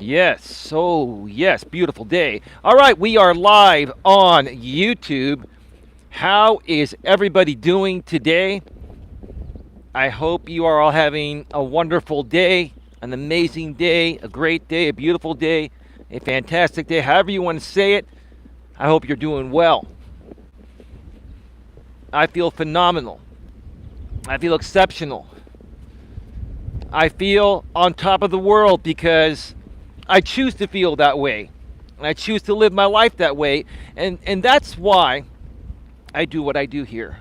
Yes, beautiful day. All right, we are live on YouTube. How is everybody doing today? I hope you are all having a wonderful day, an amazing day, a great day, a beautiful day, a fantastic day, however you want to say it. I hope you're doing well. I feel phenomenal. I feel exceptional. I feel on top of the world because I choose to feel that way. And I choose to live my life that way. And that's why I do what I do here.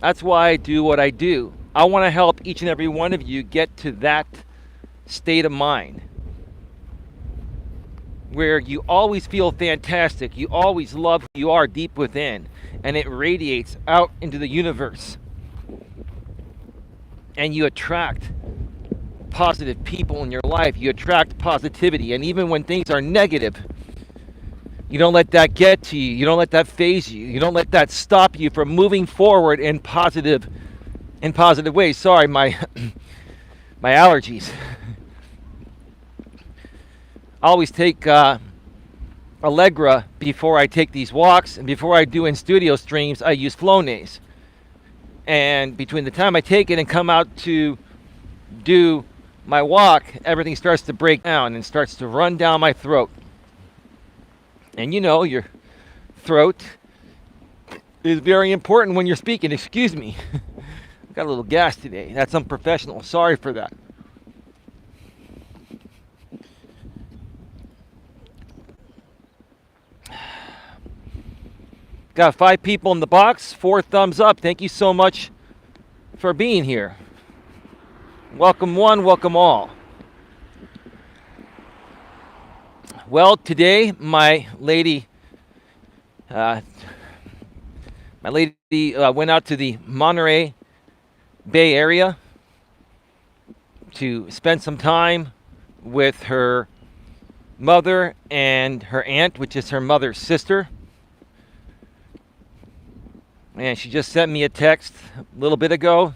That's why I do what I do. I want to help each and every one of you get to that state of mind where you always feel fantastic. You always love who you are deep within. And it radiates out into the universe. And you attract positive people in your life. You attract positivity. And even when things are negative, you don't let that get to you. You don't let that phase you. You don't let that stop you from moving forward in positive ways. Sorry, my my allergies. I always take Allegra before I take these walks, and before I do in studio streams, I use Flonase. And between the time I take it and come out to do my walk, everything starts to break down and starts to run down my throat. And you know, your throat is very important when you're speaking. Excuse me. Got a little gas today. That's unprofessional. Sorry for that. Got 5 people in the box, 4 thumbs up. Thank you so much for being here. Welcome one, welcome all. Well, today my lady went out to the Monterey Bay area to spend some time with her mother and her aunt, which is her mother's sister. And she just sent me a text a little bit ago.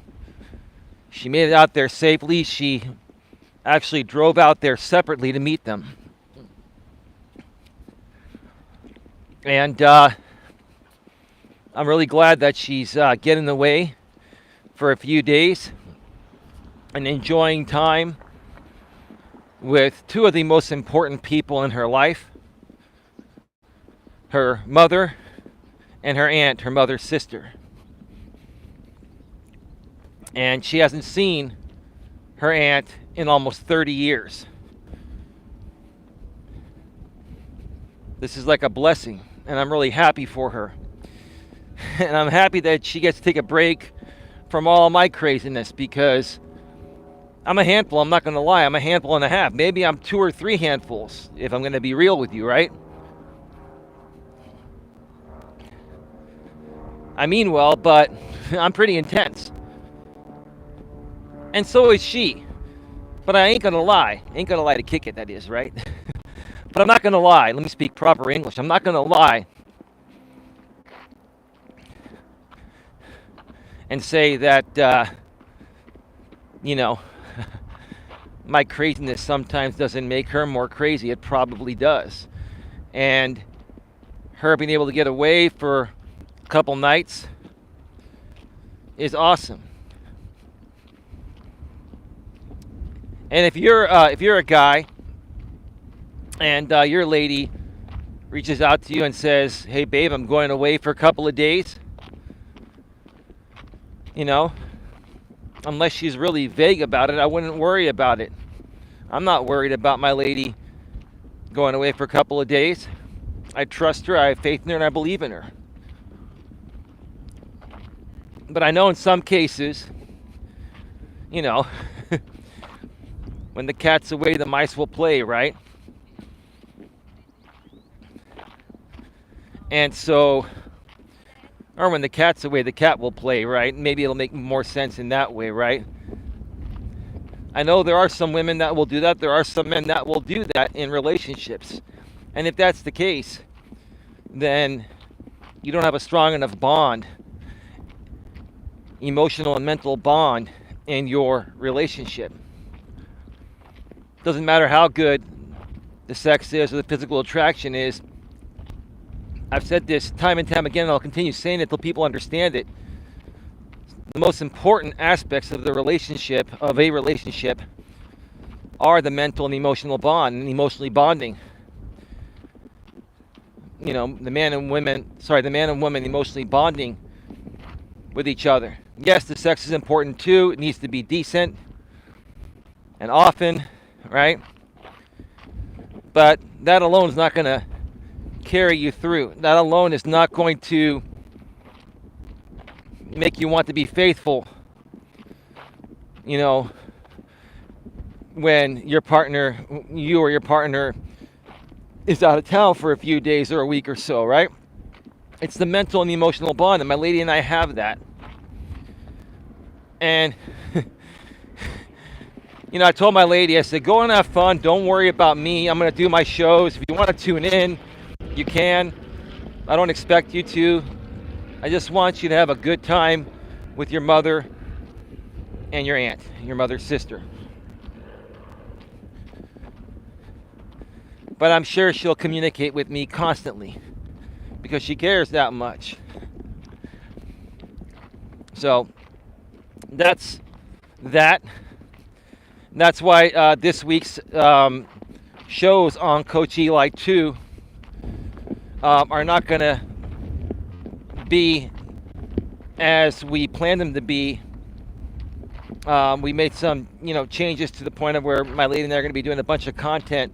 She made it out there safely. She actually drove out there separately to meet them. And I'm really glad that she's getting away for a few days and enjoying time with 2 of the most important people in her life. Her mother and her aunt, her mother's sister. And she hasn't seen her aunt in almost 30 years. This is like a blessing, and I'm really happy for her. And I'm happy that she gets to take a break from all of my craziness, because I'm a handful, I'm not going to lie, I'm a handful and a half. Maybe I'm 2 or 3 handfuls, if I'm going to be real with you, right? I mean well, but I'm pretty intense. And so is she. But I ain't gonna lie. Ain't gonna lie to kick it, that is, right? But I'm not gonna lie. Let me speak proper English. I'm not gonna lie and say that, my craziness sometimes doesn't make her more crazy. It probably does. And her being able to get away for couple nights is awesome. And if you're a guy and your lady reaches out to you and says, "Hey babe, I'm going away for a couple of days," unless she's really vague about it, I wouldn't worry about it. I'm not worried about my lady going away for a couple of days. I trust her, I have faith in her, and I believe in her. But I know in some cases, when the cat's away, the mice will play, right? And so, or when the cat's away, the cat will play, right? Maybe it'll make more sense in that way, right? I know there are some women that will do that. There are some men that will do that in relationships. And if that's the case, then you don't have a strong enough bond, emotional and mental bond in your relationship. Doesn't matter how good the sex is or the physical attraction is. I've said this time and time again, and I'll continue saying it till people understand it. The most important aspects of a relationship, are the mental and emotional bond and emotionally bonding. The man and woman emotionally bonding with each other. Yes, the sex is important too. It needs to be decent and often, right? But that alone is not going to carry you through. That alone is not going to make you want to be faithful, when you or your partner is out of town for a few days or a week or so, right? It's the mental and the emotional bond, and my lady and I have that. And I told my lady, I said, go and have fun. Don't worry about me. I'm going to do my shows. If you want to tune in, you can. I don't expect you to. I just want you to have a good time with your mother and your aunt, your mother's sister. But I'm sure she'll communicate with me constantly because she cares that much. So that's that. That's why this week's shows on Coach Eli 2 are not going to be as we planned them to be. We made some, changes to the point of where my lady and I are going to be doing a bunch of content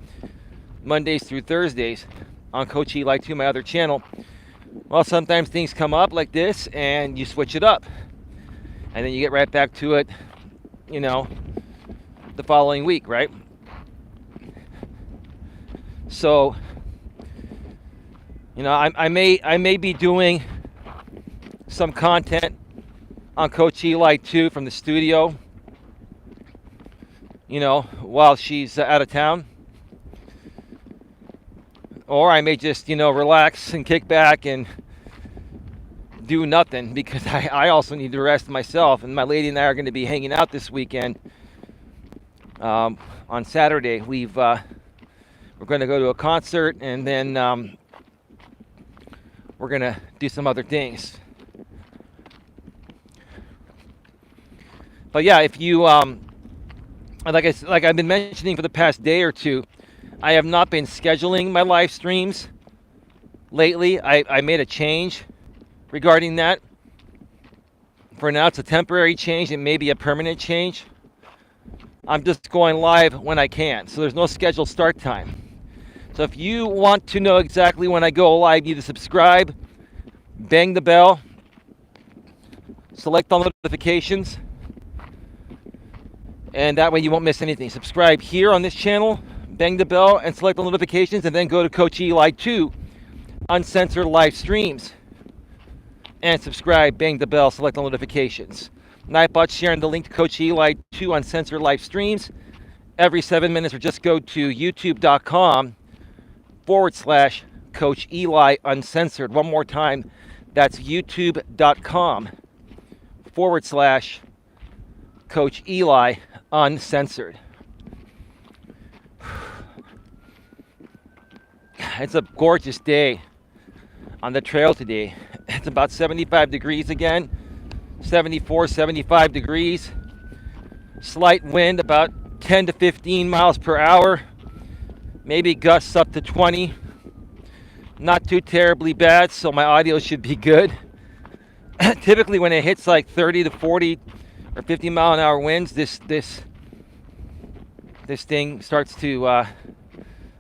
Mondays through Thursdays on Coach Eli 2, my other channel. Well, sometimes things come up like this and you switch it up. And then you get right back to it, the following week, right? So, I may be doing some content on Coach Eli 2 from the studio, while she's out of town. Or I may just, relax and kick back and do nothing because I also need to rest myself. And my lady and I are going to be hanging out this weekend. On Saturday, we're going to go to a concert, and then we're going to do some other things. But yeah, if you like I've been mentioning for the past day or two, I have not been scheduling my live streams lately. I made a change regarding that. For now, it's a temporary change. It may be a permanent change. I'm just going live when I can. So there's no scheduled start time. So if you want to know exactly when I go live, you need to subscribe, bang the bell, select all notifications, and that way you won't miss anything. Subscribe here on this channel, bang the bell, and select all notifications, and then go to Coach Eli 2 Uncensored Live Streams. And subscribe, bang the bell, select all notifications. Nightbot sharing the link to Coach Eli 2 Uncensored Live Streams every 7 minutes, or just go to youtube.com/Coach Eli Uncensored. One more time, that's youtube.com/Coach Eli Uncensored. It's a gorgeous day on the trail today. It's about 75 degrees again, 74, 75 degrees. Slight wind, about 10 to 15 miles per hour. Maybe gusts up to 20. Not too terribly bad, so my audio should be good. Typically when it hits like 30 to 40 or 50 mile an hour winds, this thing starts to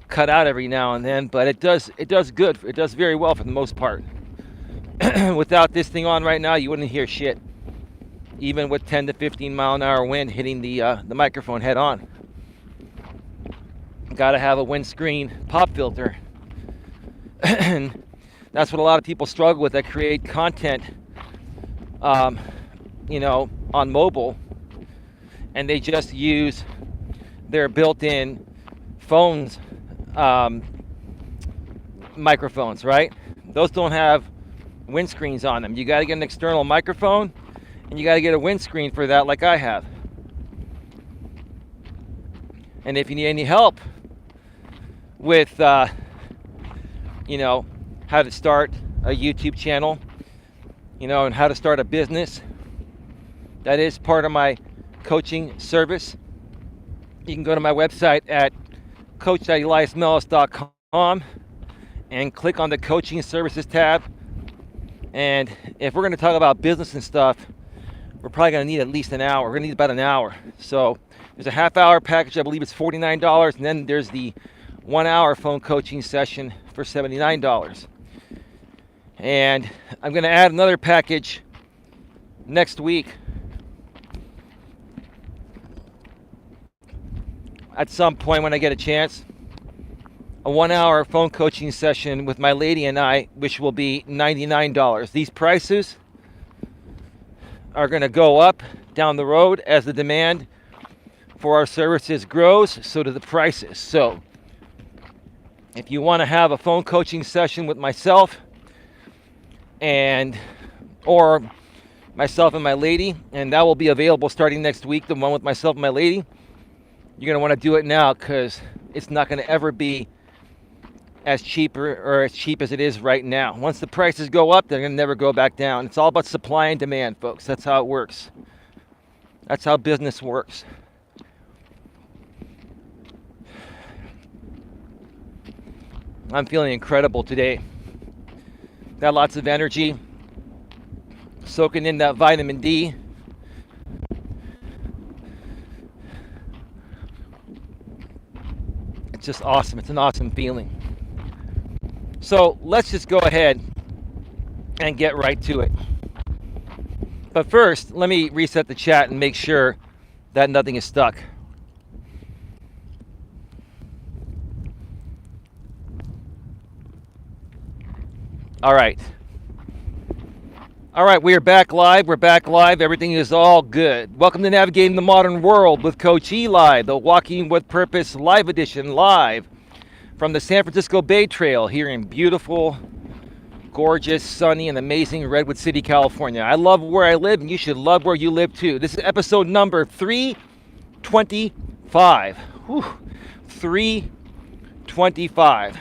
cut out every now and then, but it does good. It does very well for the most part. Without this thing on right now, you wouldn't hear shit. Even with 10 to 15 mile an hour wind hitting the microphone head on. Got to have a windscreen pop filter. And that's what a lot of people struggle with that create content, on mobile, and they just use their built-in phones, microphones, right? Those don't have windscreens on them. You got to get an external microphone, and you got to get a windscreen for that, like I have. And if you need any help with, how to start a YouTube channel, and how to start a business. That is part of my coaching service. You can go to my website at coach.eliasmelas.com and click on the coaching services tab. And if we're going to talk about business and stuff, we're probably going to need at least an hour. We're going to need about an hour. So there's a half-hour package. I believe it's $49. And then there's the 1 hour phone coaching session for $79. And I'm going to add another package next week. At some point when I get a chance, a 1 hour phone coaching session with my lady and I, which will be $99. These prices are going to go up down the road as the demand for our services grows, so do the prices. So if you want to have a phone coaching session with myself or myself and my lady, and that will be available starting next week, the one with myself and my lady, you're going to want to do it now, because it's not going to ever be as cheap as it is right now. Once the prices go up, they're going to never go back down. It's all about supply and demand, folks. That's how it works. That's how business works. I'm feeling incredible today. Got lots of energy. Soaking in that vitamin D. It's just awesome. It's an awesome feeling. So let's just go ahead and get right to it. But first, let me reset the chat and make sure that nothing is stuck. All right. We are back live. Everything is all good. Welcome to Navigating the Modern World with Coach Eli, the Walking with Purpose live edition, live from the San Francisco Bay Trail here in beautiful, gorgeous, sunny, and amazing Redwood City, California. I love where I live, and you should love where you live too. This is episode number 325. 325.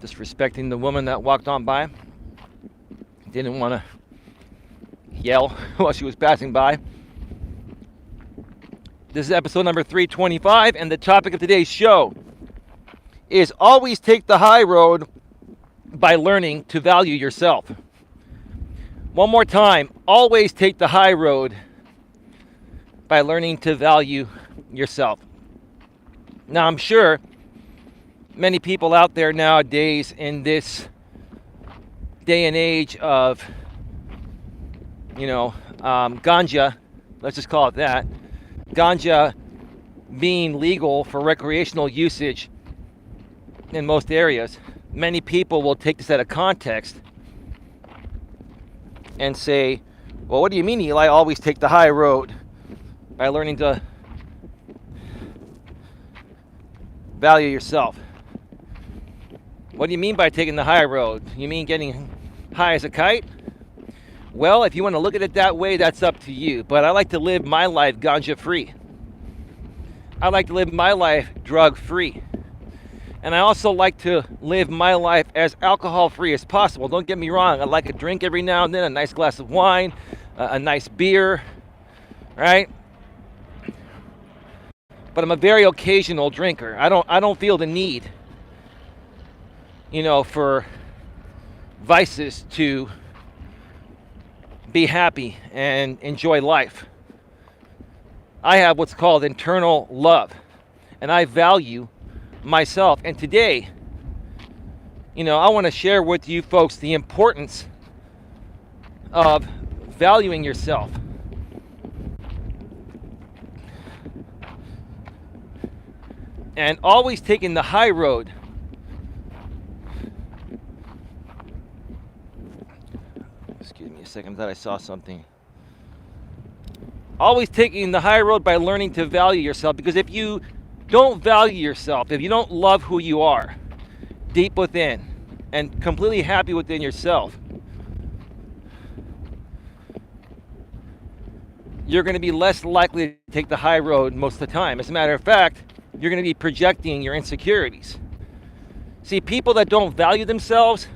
Disrespecting the woman that walked on by. Didn't want to yell while she was passing by. This is episode number 325, and the topic of today's show is always take the high road by learning to value yourself. One more time, always take the high road by learning to value yourself. Now, I'm sure many people out there nowadays in this day and age of, ganja, let's just call it that, ganja being legal for recreational usage in most areas, many people will take this out of context and say, well, what do you mean, Eli, always take the high road by learning to value yourself? What do you mean by taking the high road? You mean getting high as a kite? Well, if you want to look at it that way, that's up to you. But I like to live my life ganja-free. I like to live my life drug-free. And I also like to live my life as alcohol-free as possible. Don't get me wrong. I like a drink every now and then, a nice glass of wine, a nice beer, right? But I'm a very occasional drinker. I don't feel the need, for vices to be happy and enjoy life. I have what's called internal love, and I value myself. And today, I want to share with you folks the importance of valuing yourself. And always taking the high road. Excuse me a second, I thought I saw something. Always taking the high road by learning to value yourself, because if you don't value yourself, if you don't love who you are deep within and completely happy within yourself, you're going to be less likely to take the high road most of the time. As a matter of fact, you're going to be projecting your insecurities. See, people that don't value themselves,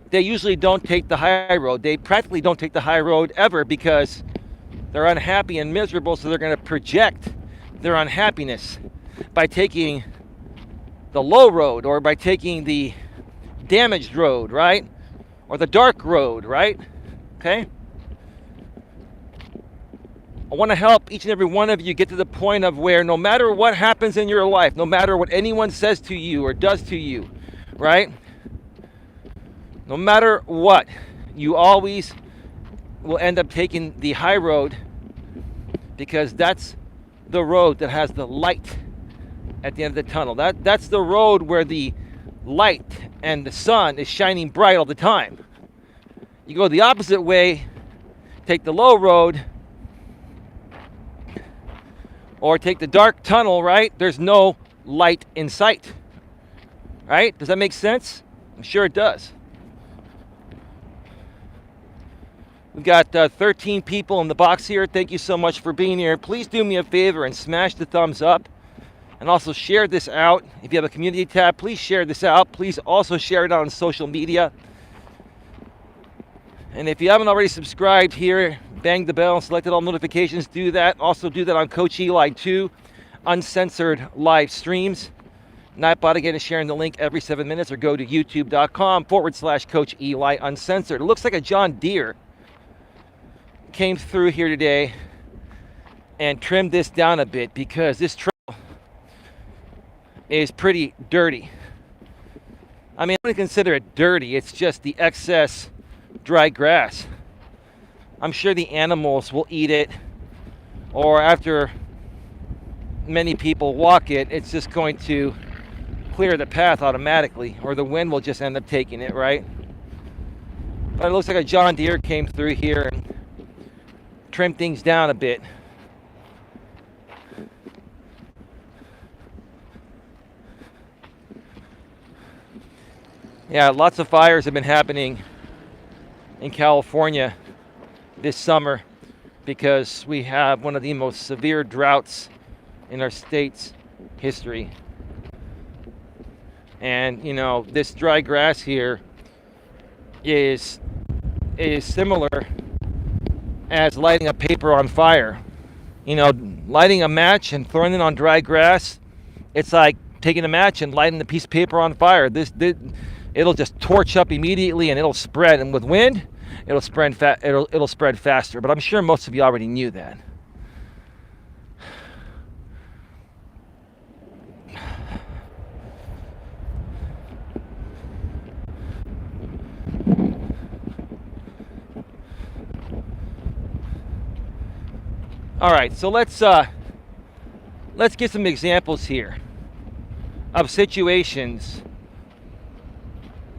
they usually don't take the high road. They practically don't take the high road ever because they're unhappy and miserable, so they're going to project their unhappiness by taking the low road or by taking the damaged road, right? Or the dark road, right? Okay? I want to help each and every one of you get to the point of where no matter what happens in your life, no matter what anyone says to you or does to you, right? No matter what, you always will end up taking the high road because that's the road that has the light at the end of the tunnel. That's the road where the light and the sun is shining bright all the time. You go the opposite way, take the low road, or take the dark tunnel, right? There's no light in sight, right? Does that make sense? I'm sure it does. We've got 13 people in the box here. Thank you so much for being here. Please do me a favor and smash the thumbs up. And also share this out. If you have a community tab, please share this out. Please also share it out on social media. And if you haven't already subscribed here, bang the bell and selected all notifications. Do that. Also do that on Coach Eli 2, uncensored live streams. Nightbot again is sharing the link every 7 minutes, or go to youtube.com/Coach Eli Uncensored. It looks like a John Deere came through here today and trimmed this down a bit because this trail is pretty dirty. I mean, I don't consider it dirty. It's just the excess dry grass. I'm sure the animals will eat it, or after many people walk it, it's just going to clear the path automatically, or the wind will just end up taking it, right? But it looks like a John Deere came through here and trimmed things down a bit. Yeah, lots of fires have been happening in California this summer because we have one of the most severe droughts in our state's history. And, you know, this dry grass here is similar as lighting a paper on fire. You know, lighting a match and throwing it on dry grass, it's like taking a match and lighting a piece of paper on fire. It'll just torch up immediately and it'll spread. And with wind, it'll spread faster. But I'm sure most of you already knew that. All right, so let's get some examples here of situations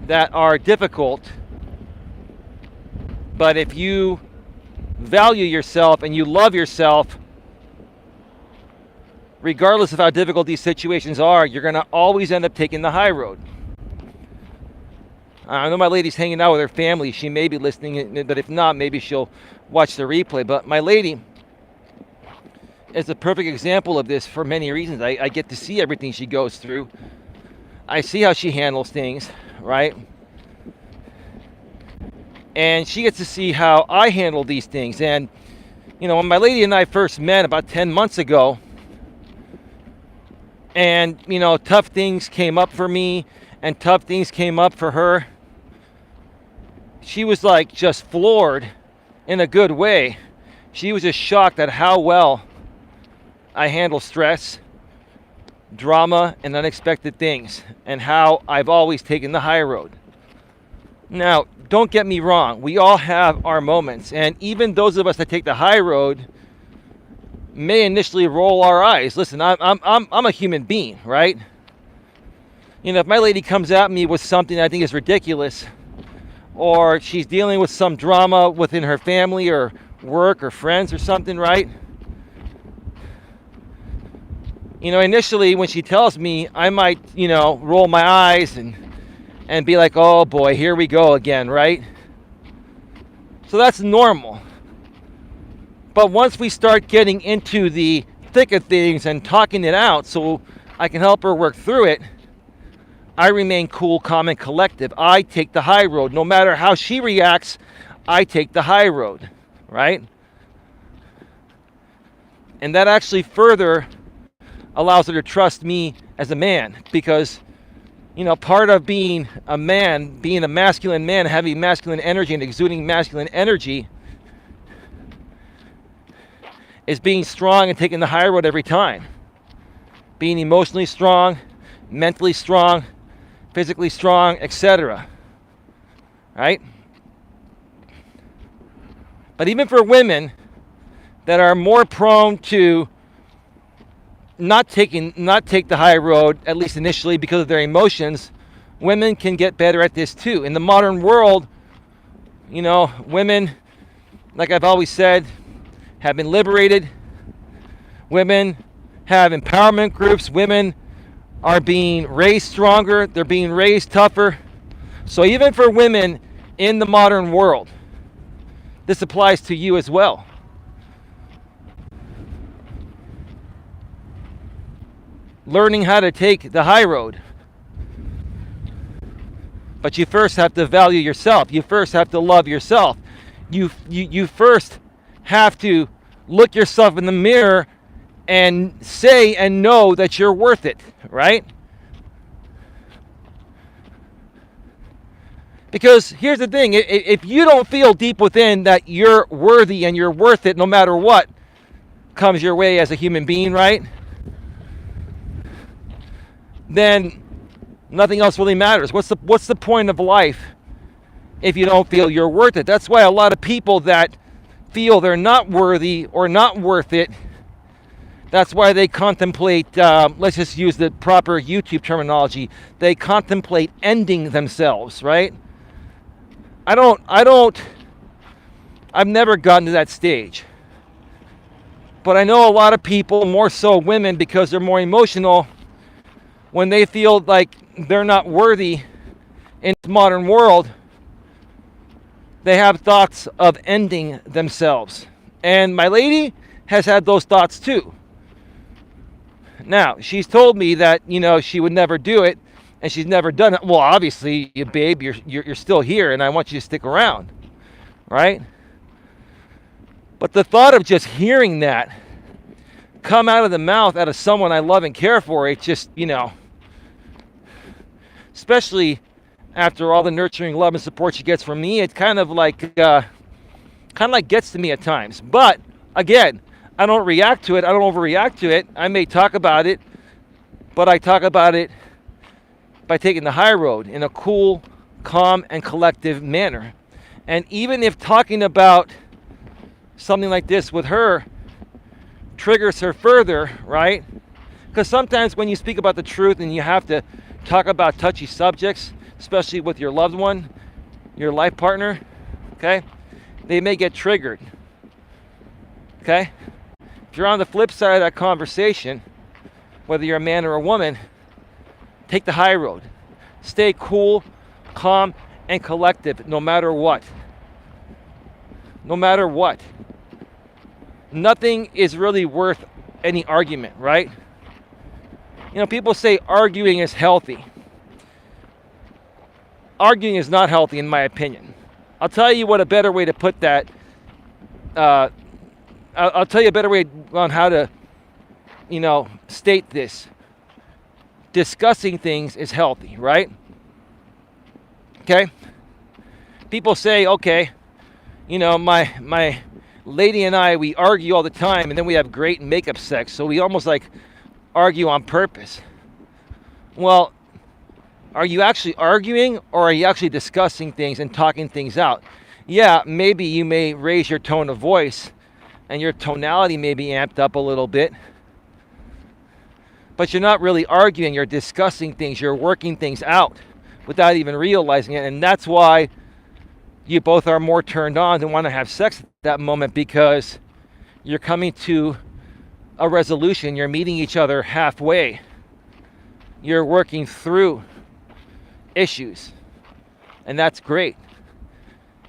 that are difficult, but if you value yourself and you love yourself, regardless of how difficult these situations are, you're going to always end up taking the high road. I know my lady's hanging out with her family. She may be listening, but if not, maybe she'll watch the replay. But my lady is a perfect example of this for many reasons. I get to see everything she goes through. I see how she handles things, right? And she gets to see how I handle these things. And, you know, when my lady and I first met about 10 months ago, and, you know, tough things came up for me and tough things came up for her, she was like just floored in a good way. She was just shocked at how well I handle stress, drama, and unexpected things, and how I've always taken the high road. Now, don't get me wrong. We all have our moments, and even those of us that take the high road may initially roll our eyes. Listen, I'm a human being, right? You know, if my lady comes at me with something I think is ridiculous, or she's dealing with some drama within her family or work or friends or something, right? You know, initially when she tells me, I might, you know, roll my eyes and be like, oh boy, here we go again, right? So that's normal. But once we start getting into the thick of things and talking it out so I can help her work through it, I remain cool, calm, and collective. I take the high road. No matter how she reacts, I take the high road, right? And that actually further allows her to trust me as a man, because, you know, part of being a man, being a masculine man, having masculine energy and exuding masculine energy is being strong and taking the high road every time. Being emotionally strong, mentally strong, physically strong, etc. Right? But even for women that are more prone to not take the high road, at least initially, because of their emotions, women can get better at this too. In the modern world, you know, women, like I've always said, have been liberated. Women have empowerment groups. Women are being raised stronger. They're being raised tougher. So even for women in the modern world, this applies to you as well. Learning how to take the high road. But you first have to value yourself. You first have to love yourself. You first have to look yourself in the mirror and say and know that you're worth it, right? Because here's the thing, if you don't feel deep within that you're worthy and you're worth it no matter what comes your way as a human being, right? Then nothing else really matters. What's the point of life if you don't feel you're worth it? That's why a lot of people that feel they're not worthy or not worth it, that's why they contemplate, let's just use the proper YouTube terminology, they contemplate ending themselves, right? I've never gotten to that stage. But I know a lot of people, more so women, because they're more emotional, when they feel like they're not worthy in this modern world, they have thoughts of ending themselves. And my lady has had those thoughts too. Now, she's told me that, you know, she would never do it, and she's never done it. Well, obviously, babe, you're still here, and I want you to stick around, right? But the thought of just hearing that come out of the mouth out of someone I love and care for, it's just, you know, especially after all the nurturing love and support she gets from me, it kind of like gets to me at times. But again, I don't react to it. I don't overreact to it. I may talk about it, but I talk about it by taking the high road in a cool, calm, and collective manner. And even if talking about something like this with her triggers her further, right? Because sometimes when you speak about the truth and you have to talk about touchy subjects, especially with your loved one, your life partner, okay, they may get triggered, okay? If you're on the flip side of that conversation, whether you're a man or a woman, take the high road. Stay cool, calm, and collective no matter what. No matter what. Nothing is really worth any argument, right? You know, people say arguing is healthy. Arguing is not healthy in my opinion. I'll tell you what a better way to put that. I'll tell you a better way on how to, you know, state this. Discussing things is healthy, right? Okay? People say, okay, you know, my lady and I, we argue all the time, and then we have great makeup sex, so we almost like argue on purpose. Well, are you actually arguing, or are you actually discussing things and talking things out? Yeah, maybe you may raise your tone of voice, and your tonality may be amped up a little bit, but you're not really arguing. You're discussing things. You're working things out without even realizing it. And that's why you both are more turned on and want to have sex at that moment, because you're coming to a resolution. You're meeting each other halfway. You're working through issues. And that's great.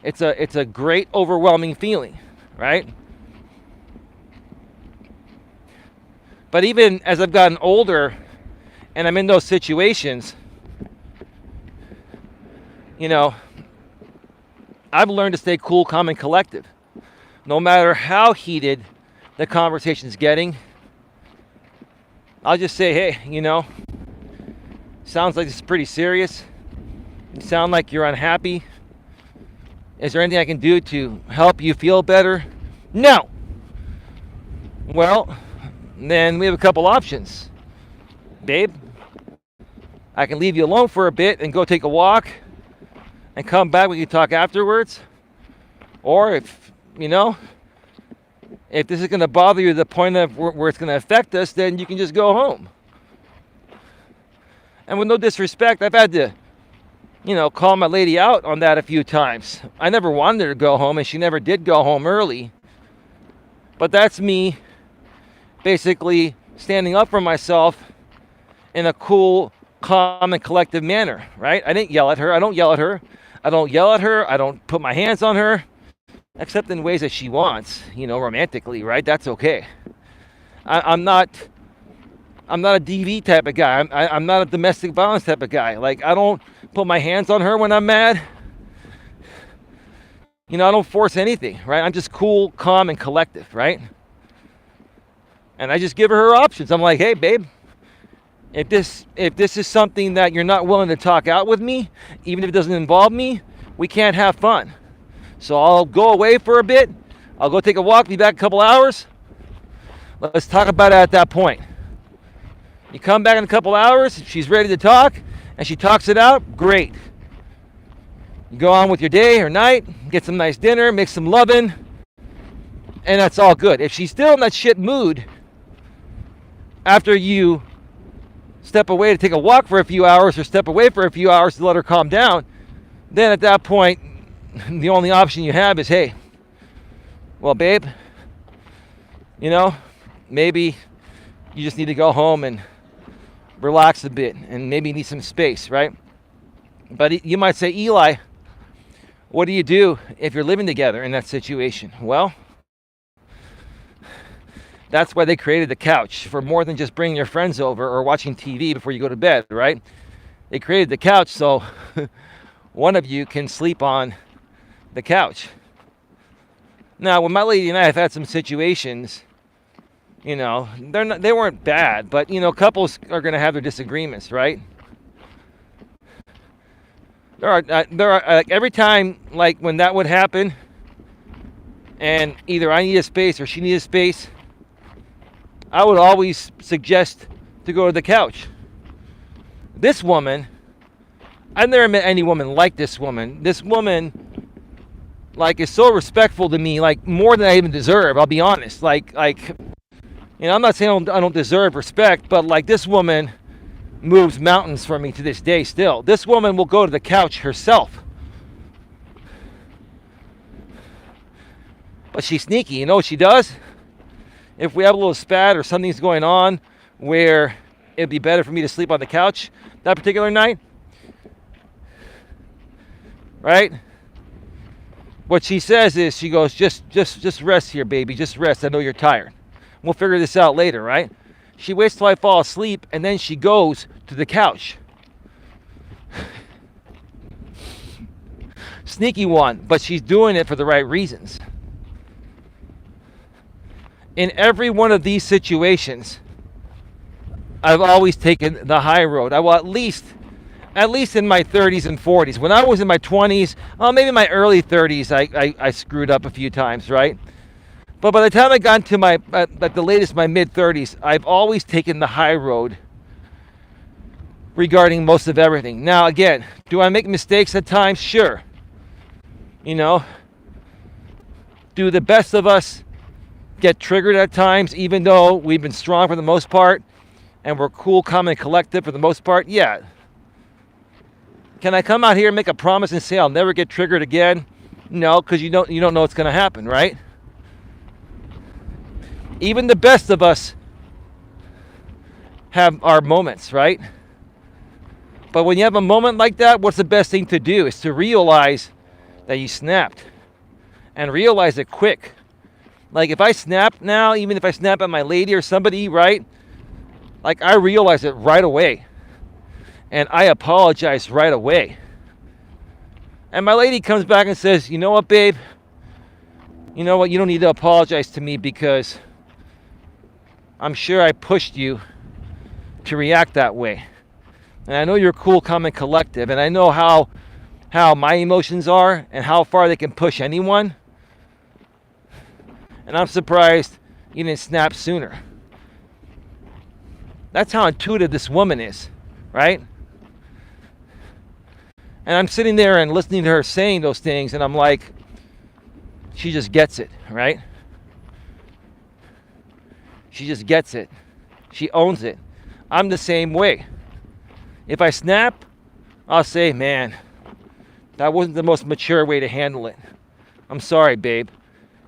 It's a great, overwhelming feeling, right? But even as I've gotten older and I'm in those situations, you know, I've learned to stay cool, calm, and collective. No matter how heated the conversation's getting, I'll just say, hey, sounds like this is pretty serious. You sound like you're unhappy. Is there anything I can do to help you feel better? No. Well, then we have a couple options. Babe, I can leave you alone for a bit and go take a walk and come back, we can talk afterwards. Or if this is going to bother you to the point of where it's going to affect us, then you can just go home. And with no disrespect, I've had to, call my lady out on that a few times. I never wanted her to go home, and she never did go home early. But that's me basically standing up for myself in a cool, calm, and collective manner, right? I didn't yell at her. I don't yell at her. I don't put my hands on her, except in ways that she wants, romantically, right? That's okay. I'm not a DV type of guy. I'm not a domestic violence type of guy. Like, I don't put my hands on her when I'm mad. I don't force anything, right? I'm just cool, calm, and collective, right? And I just give her options. I'm like, hey, babe, if this is something that you're not willing to talk out with me, even if it doesn't involve me, we can't have fun. So I'll go away for a bit. I'll go take a walk, be back a couple hours. Let's talk about it at that point. You come back in a couple hours, if she's ready to talk, and she talks it out, great. You go on with your day or night, get some nice dinner, make some loving, and that's all good. If she's still in that shit mood after you step away to take a walk for a few hours or step away for a few hours to let her calm down, then at that point, the only option you have is, hey, well, babe, maybe you just need to go home and relax a bit and maybe need some space, right? But you might say, Eli, what do you do if you're living together in that situation? Well, that's why they created the couch, for more than just bringing your friends over or watching TV before you go to bed, right? They created the couch so one of you can sleep on the couch. Now, with my lady and I have had some situations, they weren't bad, but couples are going to have their disagreements, right? There are like every time, like when that would happen, and either I need a space or she needed space, I would always suggest to go to the couch. This woman, I've never met any woman like this woman. This woman, like, is so respectful to me, like more than I even deserve. I'll be honest. Like, I'm not saying I don't deserve respect, but like, this woman moves mountains for me to this day still. This woman will go to the couch herself. But she's sneaky. You know what she does? If we have a little spat or something's going on where it'd be better for me to sleep on the couch that particular night, right? What she says is, she goes, just rest here, baby. Just rest. I know you're tired. We'll figure this out later, right? She waits till I fall asleep, and then she goes to the couch. Sneaky one, but she's doing it for the right reasons. In every one of these situations, I've always taken the high road. I will at least in my 30s and 40s. When I was in my 20s, maybe my early 30s, I screwed up a few times, right? But by the time I got into at the latest, my mid-30s, I've always taken the high road regarding most of everything. Now, again, do I make mistakes at times? Sure. Do the best of us get triggered at times, even though we've been strong for the most part, and we're cool, calm, and collective for the most part? Yeah. Can I come out here and make a promise and say I'll never get triggered again? No, because you don't know what's going to happen, right? Even the best of us have our moments, right? But when you have a moment like that, what's the best thing to do? Is to realize that you snapped, and realize it quick. Like, if I snap now, even if I snap at my lady or somebody, right, Like, I realize it right away. And I apologize right away. And my lady comes back and says, you know what, babe? You know what? You don't need to apologize to me because I'm sure I pushed you to react that way. And I know you're cool, calm, and collective. And I know how my emotions are and how far they can push anyone. And I'm surprised you didn't snap sooner. That's how intuitive this woman is, right? And I'm sitting there and listening to her saying those things, and I'm like, she just gets it, right? She just gets it. She owns it. I'm the same way. If I snap, I'll say, man, that wasn't the most mature way to handle it. I'm sorry, babe.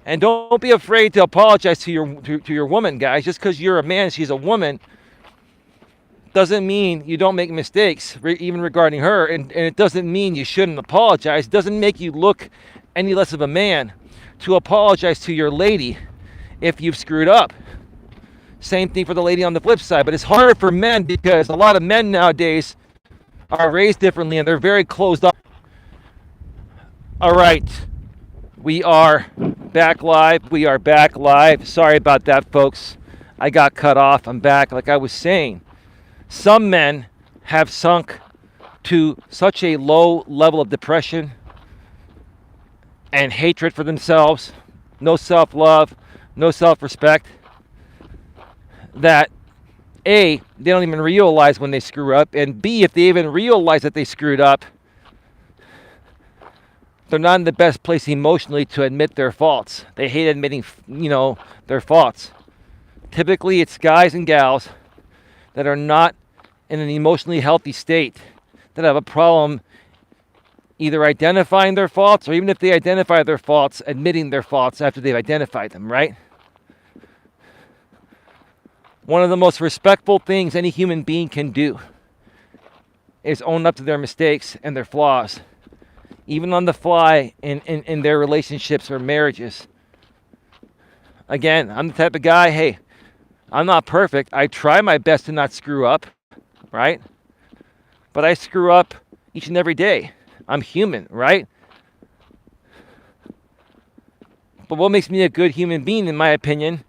And don't be afraid to apologize to your woman, guys. Just because you're a man, she's a woman, doesn't mean you don't make mistakes, even regarding her. And it doesn't mean you shouldn't apologize. It doesn't make you look any less of a man to apologize to your lady if you've screwed up. Same thing for the lady on the flip side. But it's harder for men because a lot of men nowadays are raised differently and they're very closed off. All right. We are back live. We are back live. Sorry about that, folks. I got cut off. I'm back. Like I was saying, some men have sunk to such a low level of depression and hatred for themselves, no self-love, no self-respect, that A, they don't even realize when they screw up, and B, if they even realize that they screwed up, they're not in the best place emotionally to admit their faults. They hate admitting, their faults. Typically, it's guys and gals that are not in an emotionally healthy state, that have a problem either identifying their faults, or even if they identify their faults, admitting their faults after they've identified them, right? One of the most respectful things any human being can do is own up to their mistakes and their flaws, even on the fly in their relationships or marriages. Again, I'm the type of guy, hey, I'm not perfect. I try my best to not screw up, right? But I screw up each and every day. I'm human, right? But what makes me a good human being, in my opinion,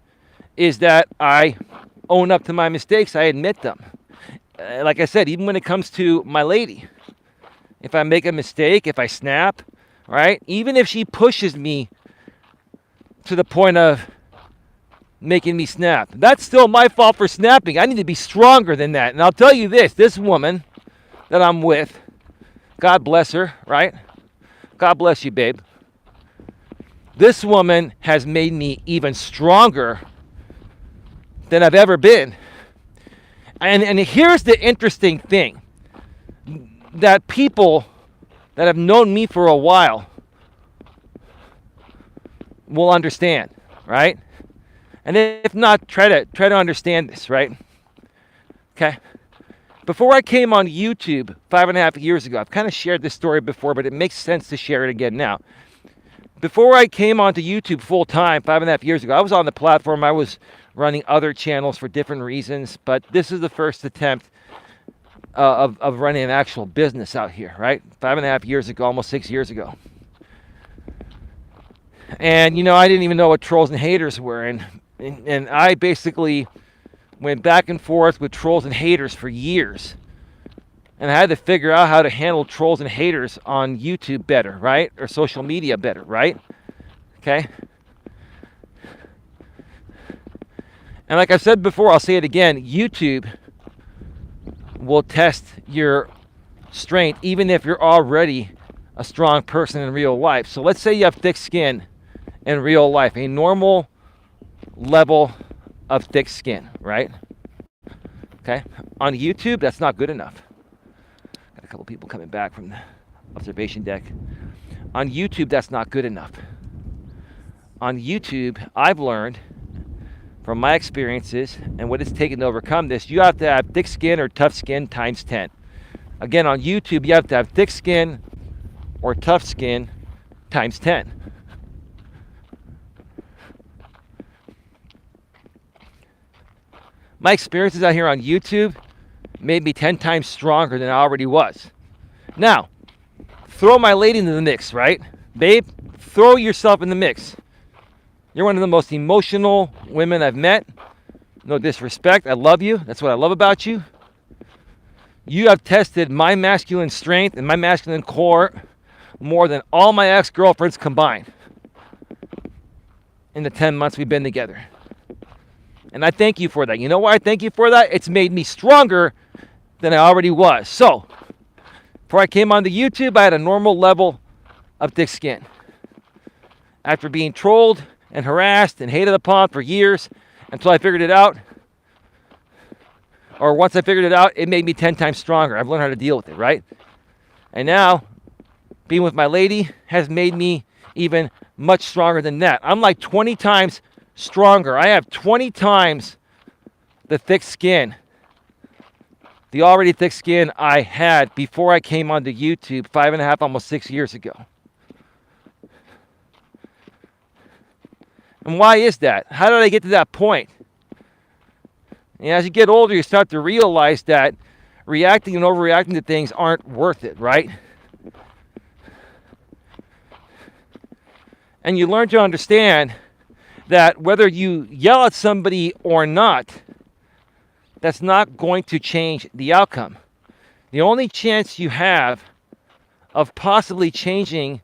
is that I own up to my mistakes. I admit them. Like I said, even when it comes to my lady, if I make a mistake, if I snap, right? Even if she pushes me to the point of making me snap, that's still my fault for snapping. I need to be stronger than that. And I'll tell you this woman that I'm with, God bless her, right? God bless you, babe. This woman has made me even stronger than I've ever been. And here's the interesting thing, that people that have known me for a while will understand, right? And if not, try to understand this, right? Okay. Before I came on YouTube 5.5 years ago, I've kind of shared this story before, but it makes sense to share it again now. Before I came onto YouTube full time 5.5 years ago, I was on the platform. I was running other channels for different reasons, but this is the first attempt of running an actual business out here, right? 5.5 years ago, almost 6 years ago. And, I didn't even know what trolls and haters were. And I basically went back and forth with trolls and haters for years. And I had to figure out how to handle trolls and haters on YouTube better, right? Or social media better, right? Okay? And like I've said before, I'll say it again, YouTube will test your strength even if you're already a strong person in real life. So let's say you have thick skin in real life, a normal level of thick skin, right? Okay? On YouTube, that's not good enough. Got a couple people coming back from the observation deck. On YouTube, that's not good enough. On YouTube, I've learned from my experiences and what it's taken to overcome this, you have to have thick skin or tough skin times 10. Again, on YouTube, you have to have thick skin or tough skin times 10. My experiences out here on YouTube made me 10 times stronger than I already was. Now, throw my lady into the mix, right? Babe, throw yourself in the mix. You're one of the most emotional women I've met. No disrespect. I love you. That's what I love about you. You have tested my masculine strength and my masculine core more than all my ex-girlfriends combined in the 10 months we've been together. And I thank you for that. You know why I thank you for that? It's made me stronger than I already was. So, before I came onto YouTube, I had a normal level of thick skin. After being trolled and harassed and hated upon for years until I figured it out, or once I figured it out, it made me 10 times stronger. I've learned how to deal with it, right? And now, being with my lady has made me even much stronger than that. I'm like 20 times stronger. I have 20 times the thick skin, the already thick skin I had before I came onto YouTube 5.5, almost 6 years ago. And why is that? How did I get to that point? And as you get older, you start to realize that reacting and overreacting to things aren't worth it, right? And you learn to understand that whether you yell at somebody or not, that's not going to change the outcome. The only chance you have of possibly changing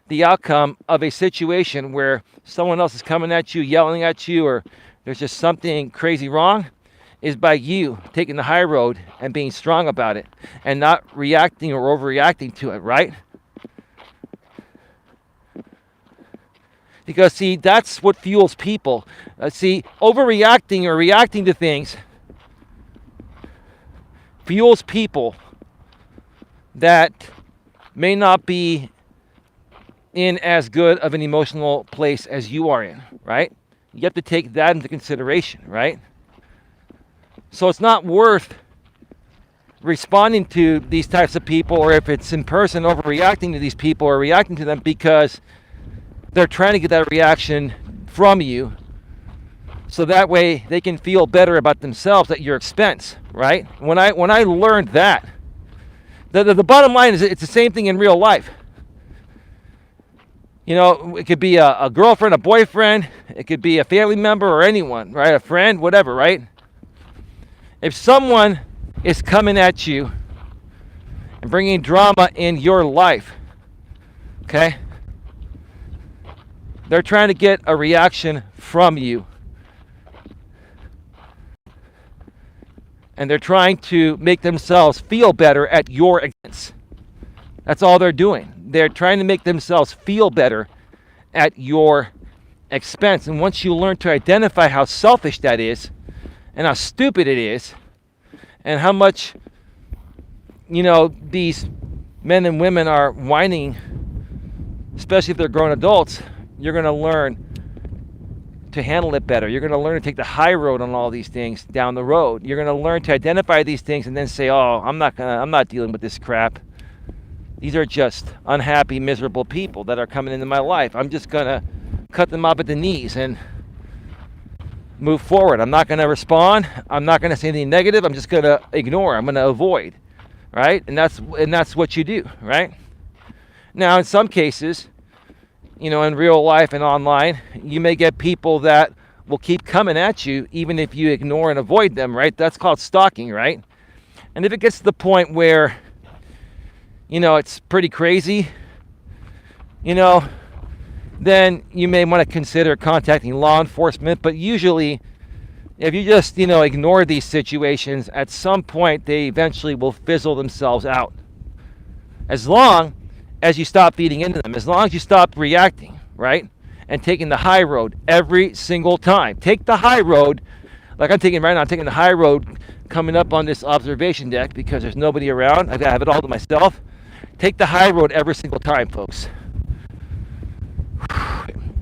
the outcome of a situation where someone else is coming at you, yelling at you, or there's just something crazy wrong, is by you taking the high road and being strong about it and not reacting or overreacting to it, right? Because, see, that's what fuels people. See, overreacting or reacting to things fuels people that may not be in as good of an emotional place as you are in, right? You have to take that into consideration, right? So it's not worth responding to these types of people, or if it's in person, overreacting to these people or reacting to them because they're trying to get that reaction from you so that way they can feel better about themselves at your expense, right? When I learned that, the bottom line is it's the same thing in real life. You know, it could be a girlfriend, a boyfriend, it could be a family member or anyone, right? A friend, whatever, right? If someone is coming at you and bringing drama in your life, okay? They're trying to get a reaction from you. And they're trying to make themselves feel better at your expense. That's all they're doing. They're trying to make themselves feel better at your expense. And once you learn to identify how selfish that is and how stupid it is and how much, you know, these men and women are whining, especially if they're grown adults, you're going to learn to handle it better. You're going to learn to take the high road on all these things down the road. You're going to learn to identify these things and then say, "Oh, I'm not dealing with this crap. These are just unhappy, miserable people that are coming into my life. I'm just going to cut them off at the knees and move forward. I'm not going to respond. I'm not going to say anything negative. I'm just going to ignore. I'm going to avoid." Right? And that's what you do, right? Now, in some cases, you know, in real life and online, you may get people that will keep coming at you even if you ignore and avoid them, right? That's called stalking, right? And if it gets to the point where, you know, it's pretty crazy, you know, then you may want to consider contacting law enforcement. But usually, if you just, you know, ignore these situations, at some point they eventually will fizzle themselves out. As long as you stop feeding into them, as long as you stop reacting, right? And taking the high road every single time. Take the high road, like I'm taking right now, I'm taking the high road coming up on this observation deck because there's nobody around. I've got to have it all to myself. Take the high road every single time, folks.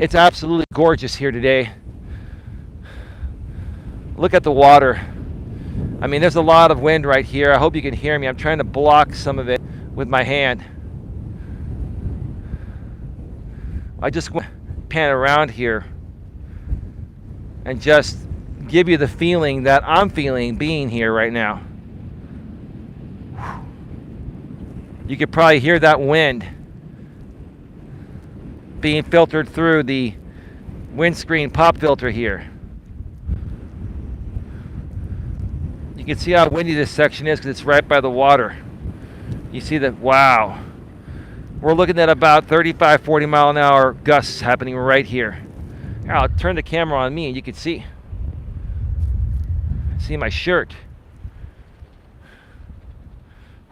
It's absolutely gorgeous here today. Look at the water. I mean, there's a lot of wind right here. I hope you can hear me. I'm trying to block some of it with my hand. I just want to pan around here and just give you the feeling that I'm feeling being here right now. You could probably hear that wind being filtered through the windscreen pop filter here. You can see how windy this section is because it's right by the water. You see that? Wow. We're looking at about 35, 40 mile an hour gusts happening right here. Here, I'll turn the camera on me and you can see my shirt.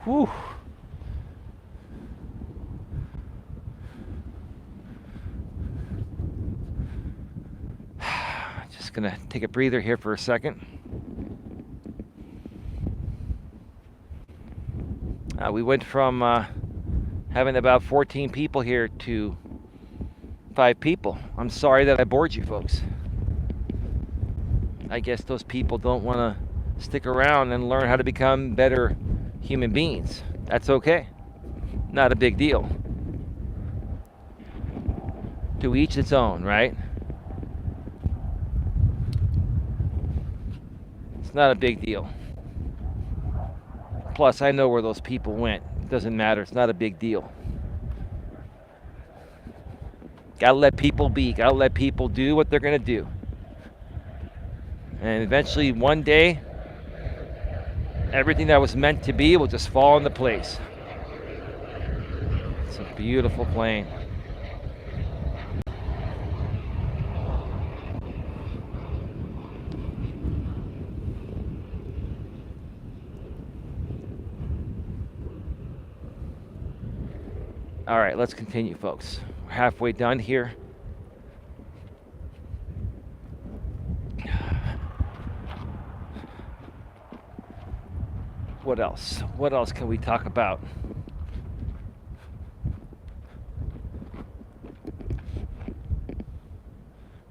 Whew. Just gonna take a breather here for a second. We went from having about 14 people here to 5 people. I'm sorry that I bored you folks. I guess those people don't want to stick around and learn how to become better human beings. That's okay. Not a big deal. To each its own, right? It's not a big deal. Plus, I know where those people went. It doesn't matter. It's not a big deal. Gotta let people be. Gotta let people do what they're gonna do. And eventually, one day, everything that was meant to be will just fall into place. It's a beautiful plane. All right, let's continue, folks. We're halfway done here. What else? What else can we talk about?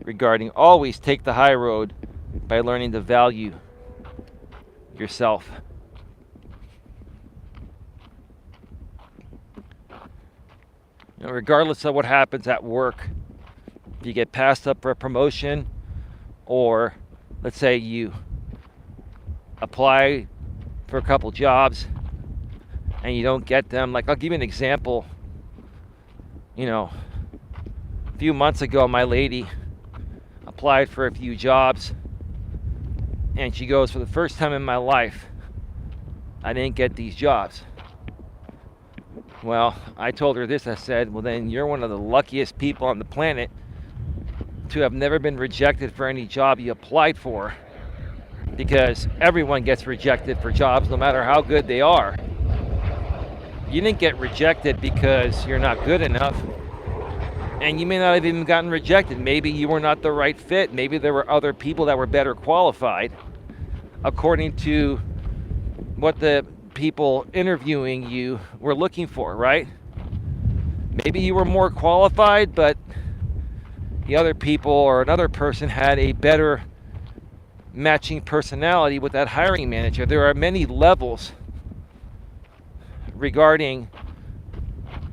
Regarding always take the high road by learning to value yourself. You know, regardless of what happens at work, if you get passed up for a promotion, or let's say you apply for a couple jobs and you don't get them. Like, I'll give you an example. You know, a few months ago, my lady applied for a few jobs and she goes, for the first time in my life, I didn't get these jobs. Well, I told her this. I said, well, then you're one of the luckiest people on the planet to have never been rejected for any job you applied for, because everyone gets rejected for jobs no matter how good they are. You didn't get rejected because you're not good enough, and you may not have even gotten rejected. Maybe you were not the right fit. Maybe there were other people that were better qualified according to what the people interviewing you were looking for, right? Maybe you were more qualified, but the other people or another person had a better matching personality with that hiring manager. There are many levels regarding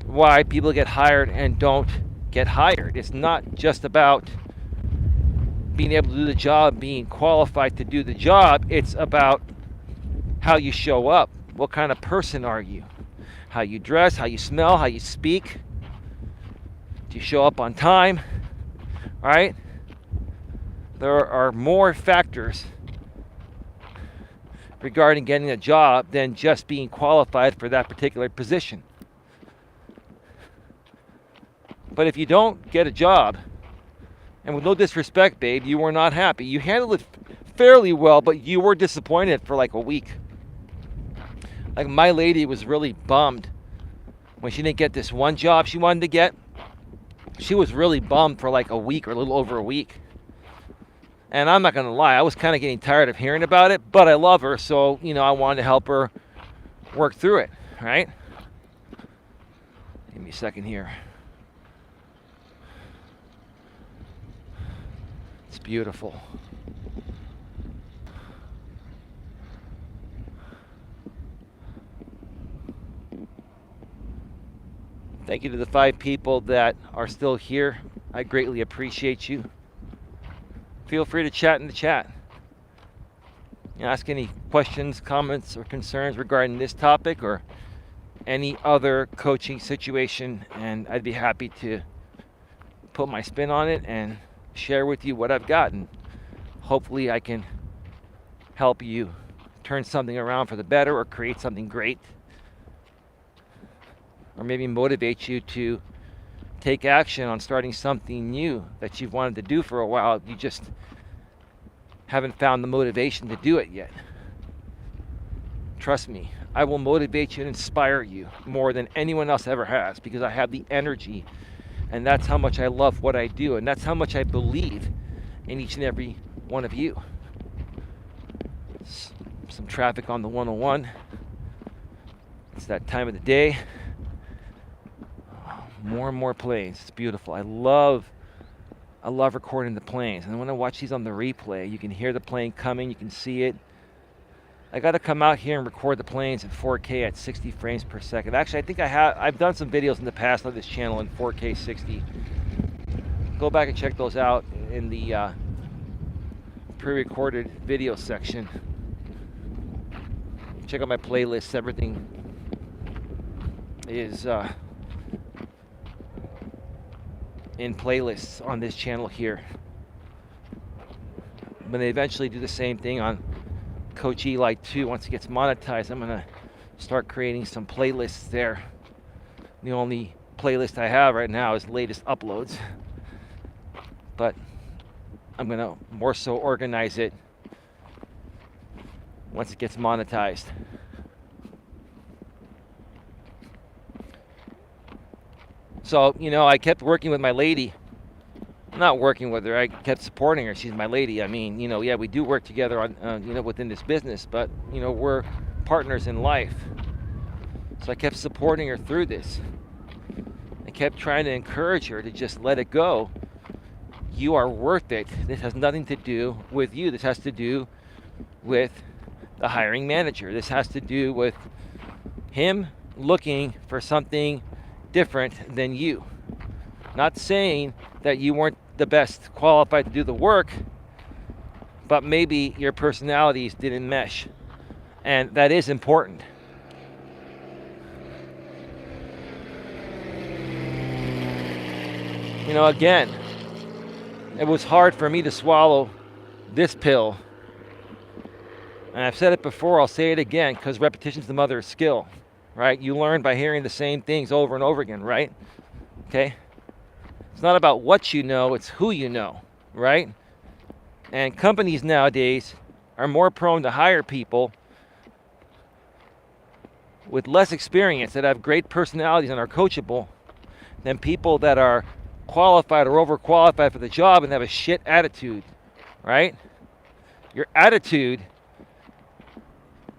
why people get hired and don't get hired. It's not just about being able to do the job, being qualified to do the job. It's about how you show up. What kind of person are you? How you dress, how you smell, how you speak. Do you show up on time? Right? There are more factors regarding getting a job than just being qualified for that particular position. But if you don't get a job, and with no disrespect, babe, you were not happy. You handled it fairly well, but you were disappointed for like a week. Like, my lady was really bummed when she didn't get this one job she wanted to get. She was really bummed for like a week or a little over a week. And I'm not going to lie, I was kind of getting tired of hearing about it, but I love her, so, you know, I wanted to help her work through it, right? Give me a second here. It's beautiful. Thank you to the 5 people that are still here. I greatly appreciate you. Feel free to chat in the chat. ask any questions, comments, or concerns regarding this topic or any other coaching situation, and I'd be happy to put my spin on it and share with you what I've gotten. Hopefully I can help you turn something around for the better or create something great, or maybe motivate you to take action on starting something new that you've wanted to do for a while. You just haven't found the motivation to do it yet. Trust me, I will motivate you and inspire you more than anyone else ever has, because I have the energy, and that's how much I love what I do, and that's how much I believe in each and every one of you. Some traffic on the 101. It's that time of the day. More and more planes. It's beautiful. I love recording the planes. And when I watch these on the replay, you can hear the plane coming, you can see it. I got to come out here and record the planes in 4K at 60 frames per second. Actually, I think I've done some videos in the past on this channel in 4K 60. Go back and check those out in the pre-recorded video section. Check out my playlists. Everything is in playlists on this channel here. When they eventually do the same thing on Coach Eli 2, once it gets monetized, I'm gonna start creating some playlists there. The only playlist I have right now is latest uploads, but I'm gonna more so organize it once it gets monetized. So, I kept working with my lady. Not working with her, I kept supporting her. She's my lady. I mean, yeah, we do work together on, within this business, but, we're partners in life. So I kept supporting her through this. I kept trying to encourage her to just let it go. You are worth it. This has nothing to do with you. This has to do with the hiring manager. This has to do with him looking for something different than you. Not saying that you weren't the best qualified to do the work, but maybe your personalities didn't mesh, and that is important. Again, it was hard for me to swallow this pill, and I've said it before, I'll say it again, because repetition's the mother of skill, right? You learn by hearing the same things over and over again, right? Okay? It's not about what you know, it's who you know, right? And companies nowadays are more prone to hire people with less experience that have great personalities and are coachable than people that are qualified or overqualified for the job and have a shit attitude, right? Your attitude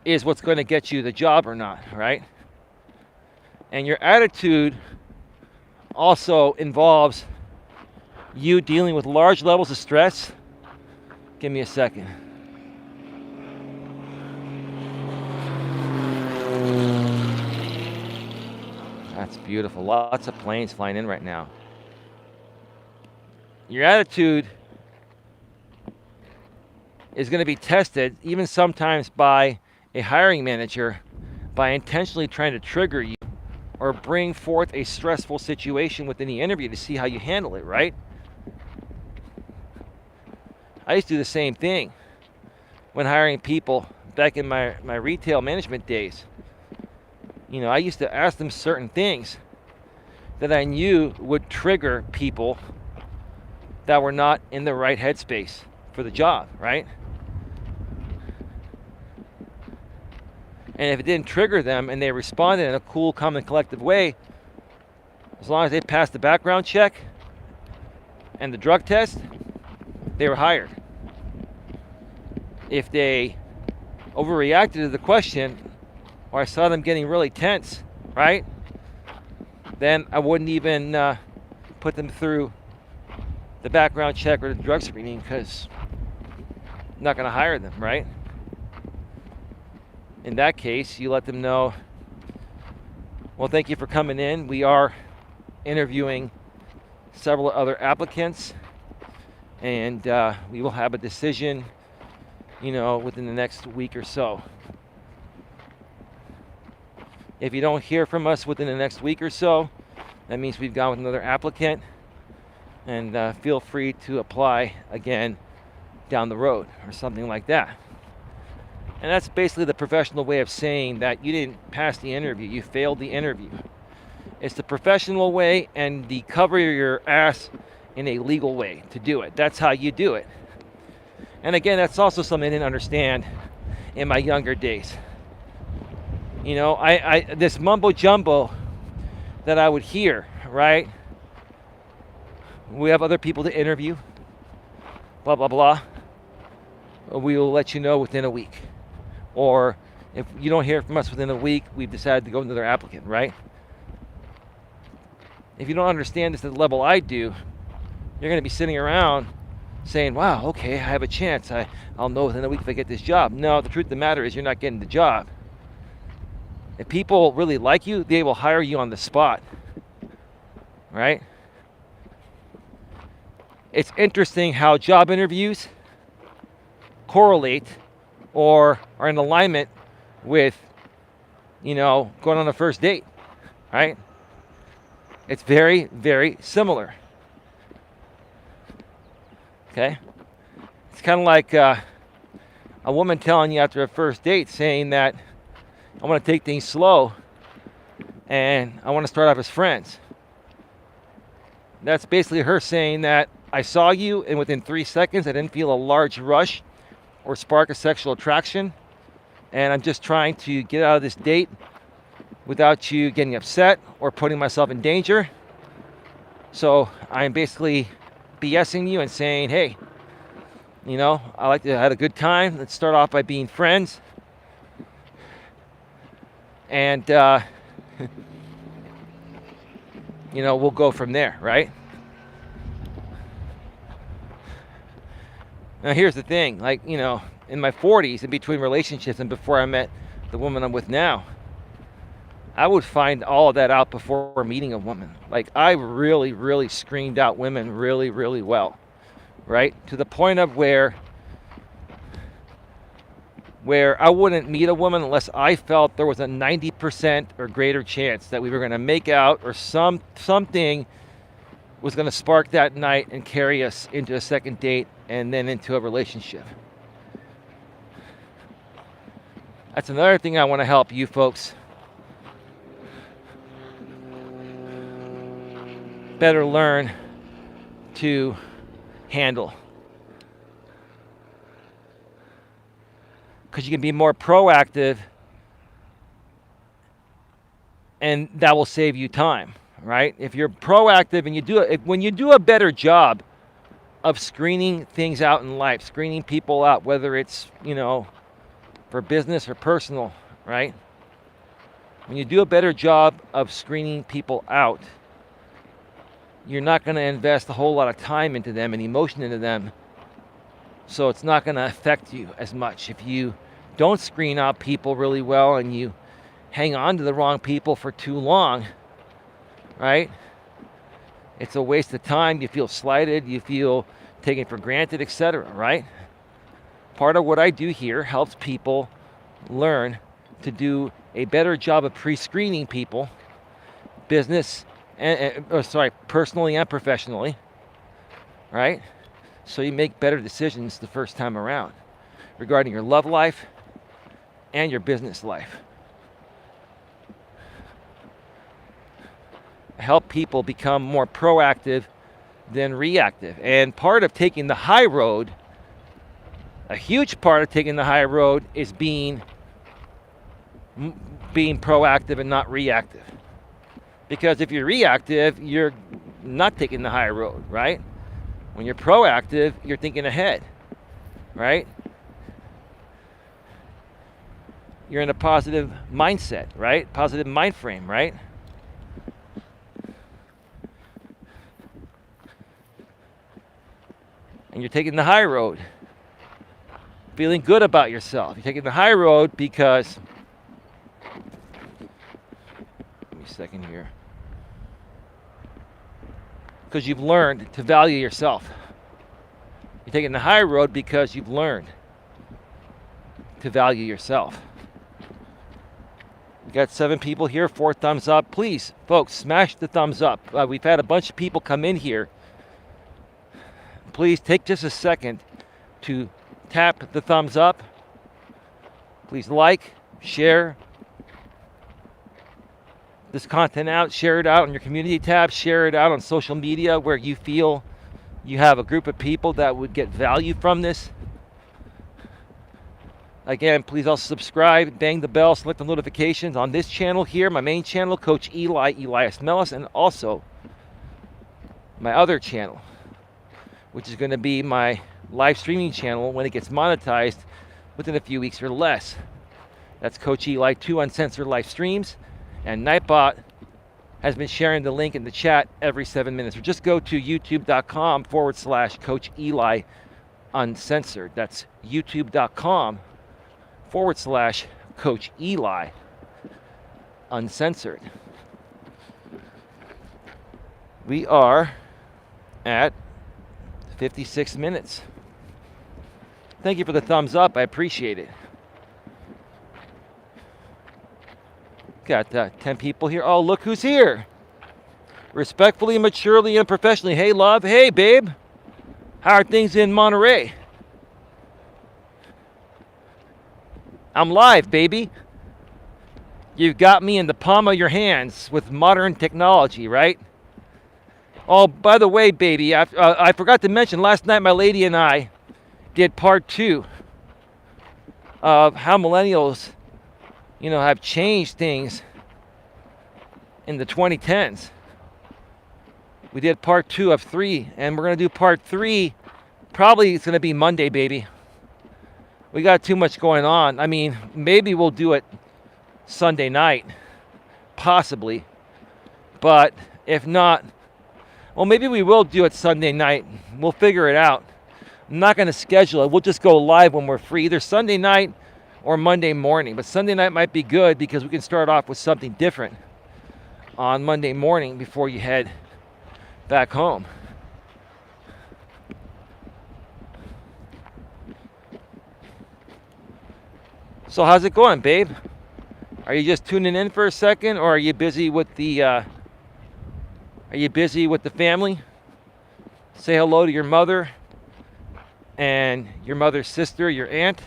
is what's going to get you the job or not, right? And your attitude also involves you dealing with large levels of stress. Give me a second. That's beautiful. Lots of planes flying in right now. Your attitude is going to be tested, even sometimes by a hiring manager, by intentionally trying to trigger you or bring forth a stressful situation within the interview to see how you handle it, right? I used to do the same thing when hiring people back in my retail management days. I used to ask them certain things that I knew would trigger people that were not in the right headspace for the job, right? And if it didn't trigger them and they responded in a cool, calm, and collective way, as long as they passed the background check and the drug test, they were hired. If they overreacted to the question, or I saw them getting really tense, right, then I wouldn't even put them through the background check or the drug screening, because I'm not going to hire them, right? In that case, you let them know, well, thank you for coming in. We are interviewing several other applicants, and we will have a decision within the next week or so. If you don't hear from us within the next week or so, that means we've gone with another applicant, and feel free to apply again down the road or something like that. And that's basically the professional way of saying that you didn't pass the interview, you failed the interview. It's the professional way and the cover your ass in a legal way to do it. That's how you do it. And again, that's also something I didn't understand in my younger days. I this mumbo jumbo that I would hear, right? We have other people to interview, blah, blah, blah. We will let you know within a week. Or if you don't hear from us within a week, we've decided to go to another applicant, right? If you don't understand this at the level I do, you're going to be sitting around saying, wow, okay, I have a chance. I'll know within a week if I get this job. No, the truth of the matter is you're not getting the job. If people really like you, they will hire you on the spot, right? It's interesting how job interviews correlate or are in alignment with, going on a first date, right? It's very, very similar. Okay? It's kind of like a woman telling you after a first date saying that I want to take things slow and I want to start off as friends. That's basically her saying that I saw you and within 3 seconds I didn't feel a large rush or spark of sexual attraction, and I'm just trying to get out of this date without you getting upset or putting myself in danger. So I'm basically BSing you and saying, hey, I had a good time. Let's start off by being friends. And, we'll go from there, right? Now, here's the thing. In my 40s, in between relationships and before I met the woman I'm with now, I would find all of that out before meeting a woman. I really, really screened out women really, really well, right? To the point of where I wouldn't meet a woman unless I felt there was a 90% or greater chance that we were going to make out or something was going to spark that night and carry us into a second date and then into a relationship. That's another thing I want to help you folks better learn to handle. Because you can be more proactive and that will save you time, right? If you're proactive and when you do a better job of screening things out in life, screening people out, whether it's, for business or personal, right? When you do a better job of screening people out, you're not going to invest a whole lot of time into them and emotion into them. So it's not going to affect you as much. If you don't screen out people really well and you hang on to the wrong people for too long, right? It's a waste of time. You feel slighted. You feel taken for granted, etc., right? Part of what I do here helps people learn to do a better job of pre-screening people, personally and professionally, right? So you make better decisions the first time around regarding your love life and your business life. Help people become more proactive than reactive. And part of taking the high road, a huge part of taking the high road, is being proactive and not reactive. Because if you're reactive, you're not taking the high road, right? When you're proactive, you're thinking ahead, right? You're in a positive mindset, right? Positive mind frame, right? And you're taking the high road, feeling good about yourself. You're taking the high road because, give me a second here, because you've learned to value yourself. You're taking the high road because you've learned to value yourself. We got 7 people here, 4 thumbs up. Please, folks, smash the thumbs up. We've had a bunch of people come in here. Please take just a second to tap the thumbs up. Please like, share this content out, share it out on your community tab, share it out on social media where you feel you have a group of people that would get value from this. Again, please also subscribe, bang the bell, select the notifications on this channel here, my main channel, Coach Eli, Elias Melas, and also my other channel, which is going to be my live streaming channel when it gets monetized within a few weeks or less. That's Coach Eli 2 Uncensored Live Streams, and Nightbot has been sharing the link in the chat every 7 minutes. Or just go to youtube.com/Coach Eli Uncensored. That's youtube.com/Coach Eli Uncensored. We are at 56 minutes. Thank you for the thumbs up. I appreciate it. Got 10 people here. Oh, look who's here. Respectfully, maturely, and professionally. Hey, love. Hey, babe. How are things in Monterey? I'm live, baby. You've got me in the palm of your hands with modern technology, right? Oh, by the way, baby, I forgot to mention, last night my lady and I did part 2 of how millennials, have changed things in the 2010s. We did part 2 of 3, and we're going to do part 3. Probably it's going to be Monday, baby. We got too much going on. I mean, maybe we'll do it Sunday night, possibly. But if not, well, maybe we will do it Sunday night. We'll figure it out. I'm not going to schedule it. We'll just go live when we're free, either Sunday night or Monday morning. But Sunday night might be good because we can start off with something different on Monday morning before you head back home. So how's it going, babe? Are you just tuning in for a second, or are you busy with the family? Say hello to your mother and your mother's sister, your aunt.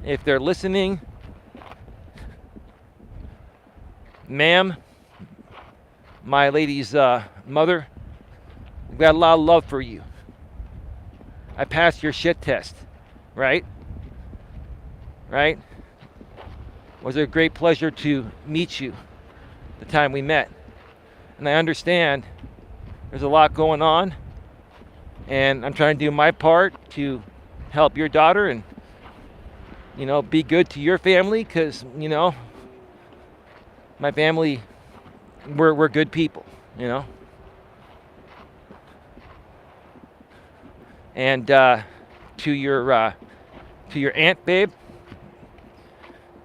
If they're listening, ma'am, my lady's mother, I've got a lot of love for you. I passed your shit test, right? Right? Was it a great pleasure to meet you the time we met? And I understand there's a lot going on, and I'm trying to do my part to help your daughter and, be good to your family, because, my family, we're good people, And to your aunt, babe,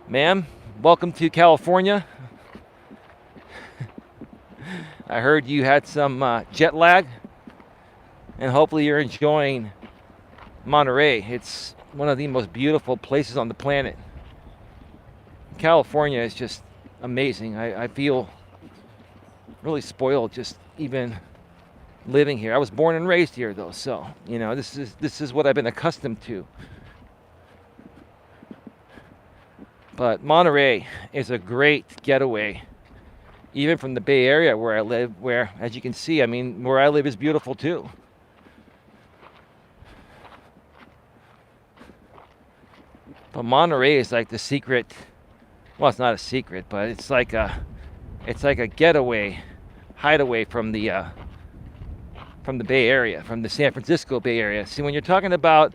ma'am, welcome to California. I heard you had some jet lag, and hopefully you're enjoying Monterey. It's one of the most beautiful places on the planet. California is just amazing. I feel really spoiled just even living here. I was born and raised here, though, so this is what I've been accustomed to. But Monterey is a great getaway, even from the Bay Area where I live, where, as you can see, where I live is beautiful too. But Monterey is like the secret, well, it's not a secret, but it's like a getaway, hideaway from the Bay Area, from the San Francisco Bay Area. See, when you're talking about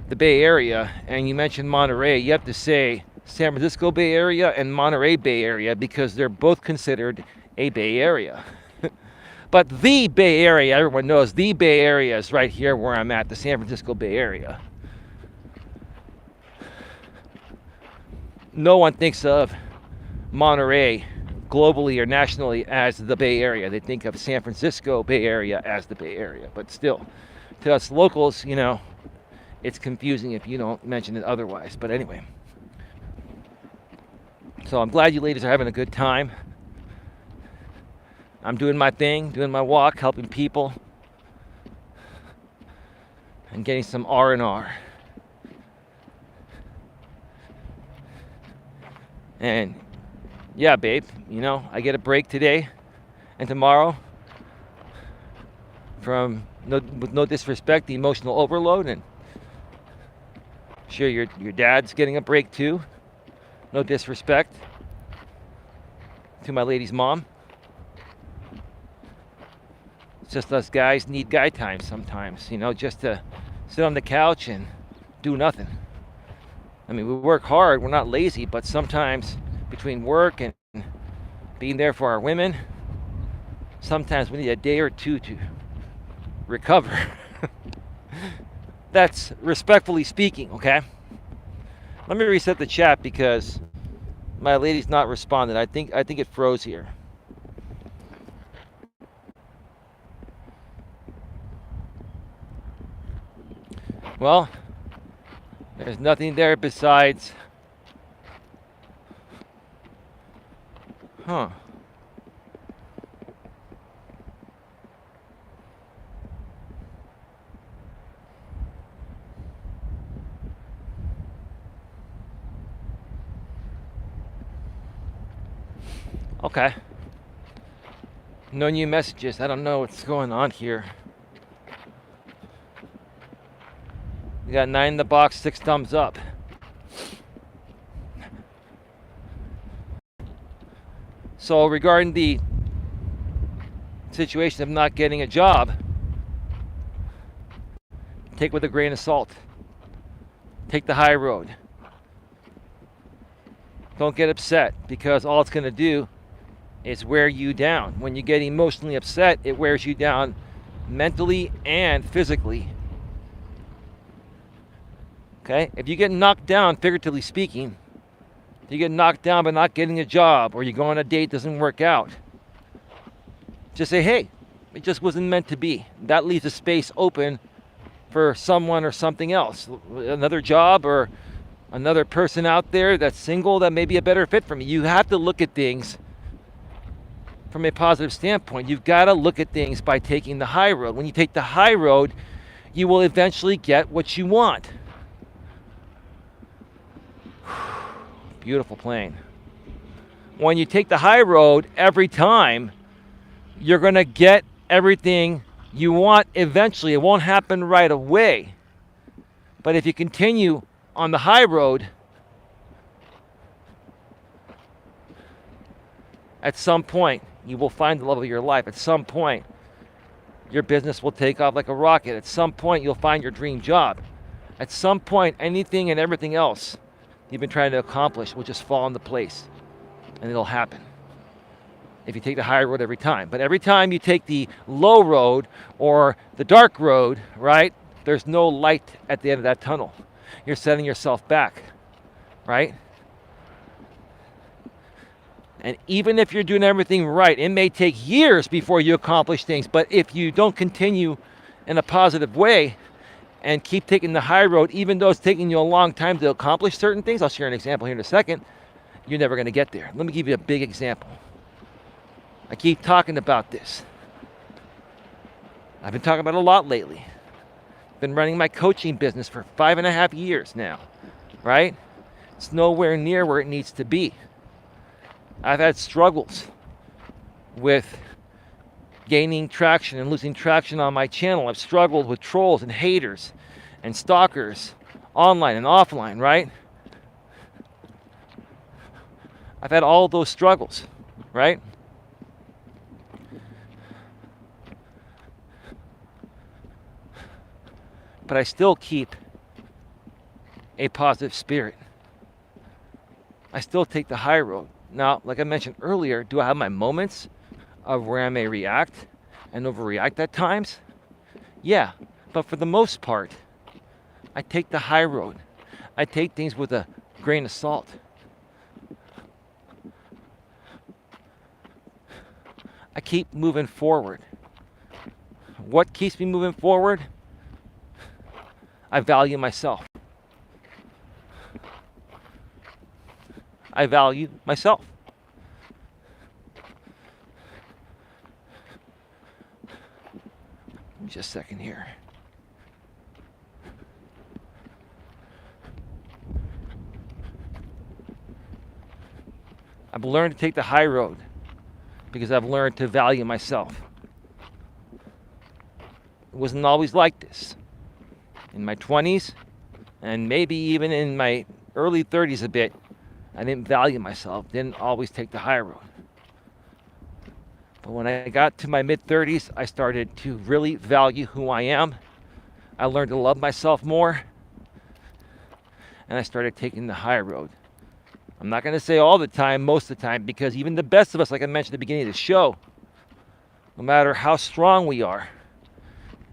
the Bay Area and you mention Monterey, you have to say San Francisco Bay Area and Monterey Bay Area, because they're both considered a Bay Area. But the Bay Area, everyone knows the Bay Area is right here where I'm at, the San Francisco Bay Area. No one thinks of Monterey globally or nationally as the Bay Area. They think of San Francisco Bay Area as the Bay Area. But still, to us locals, it's confusing if you don't mention it otherwise. But anyway, so I'm glad you ladies are having a good time. I'm doing my thing, doing my walk, helping people, and getting some R&R. And yeah, babe, I get a break today and tomorrow from, with no disrespect, the emotional overload. And sure, your dad's getting a break too. No disrespect to my lady's mom. It's just us guys need guy time sometimes, just to sit on the couch and do nothing. I mean, we work hard, we're not lazy, but sometimes between work and being there for our women, sometimes we need a day or two to recover. That's respectfully speaking, okay? Let me reset the chat because my lady's not responding. I think it froze here. Well, there's nothing there besides, Okay. No new messages. I don't know what's going on here. We got 9 in the box, 6 thumbs up. So regarding the situation of not getting a job, take with a grain of salt. Take the high road. Don't get upset because all it's going to do is wear you down. When you get emotionally upset, it wears you down mentally and physically. Okay? If you get knocked down, figuratively speaking, if you get knocked down by not getting a job or you go on a date, doesn't work out, just say, hey, it just wasn't meant to be. That leaves a space open for someone or something else, another job or another person out there that's single that may be a better fit for me. You have to look at things from a positive standpoint. You've got to look at things by taking the high road. When you take the high road, you will eventually get what you want. Beautiful plane. When you take the high road every time, you're going to get everything you want eventually. It won't happen right away. But if you continue on the high road, at some point, you will find the love of your life. At some point, your business will take off like a rocket. At some point, you'll find your dream job. At some point, anything and everything else you've been trying to accomplish will just fall into place, and it'll happen if you take the high road every time. But every time you take the low road or the dark road, right, there's no light at the end of that tunnel. You're setting yourself back, right? And even if you're doing everything right, it may take years before you accomplish things. But if you don't continue in a positive way and keep taking the high road, even though it's taking you a long time to accomplish certain things, I'll share an example here in a second, you're never going to get there. Let me give you a big example. I keep talking about this. I've been talking about it a lot lately. I've been running my coaching business for 5.5 years now, right? It's nowhere near where it needs to be. I've had struggles with gaining traction and losing traction on my channel. I've struggled with trolls and haters and stalkers online and offline, right? I've had all those struggles, right? But I still keep a positive spirit. I still take the high road. Now, like I mentioned earlier, do I have my moments of where I may react and overreact at times? Yeah, but for the most part, I take the high road. I take things with a grain of salt. I keep moving forward. What keeps me moving forward? I value myself. I value myself. Just a second here. I've learned to take the high road because I've learned to value myself. It wasn't always like this. In my 20s, and maybe even in my early 30s a bit, I didn't value myself, didn't always take the high road. But when I got to my mid-30s, I started to really value who I am. I learned to love myself more, and I started taking the high road. I'm not going to say all the time, most of the time, because even the best of us, like I mentioned at the beginning of the show, no matter how strong we are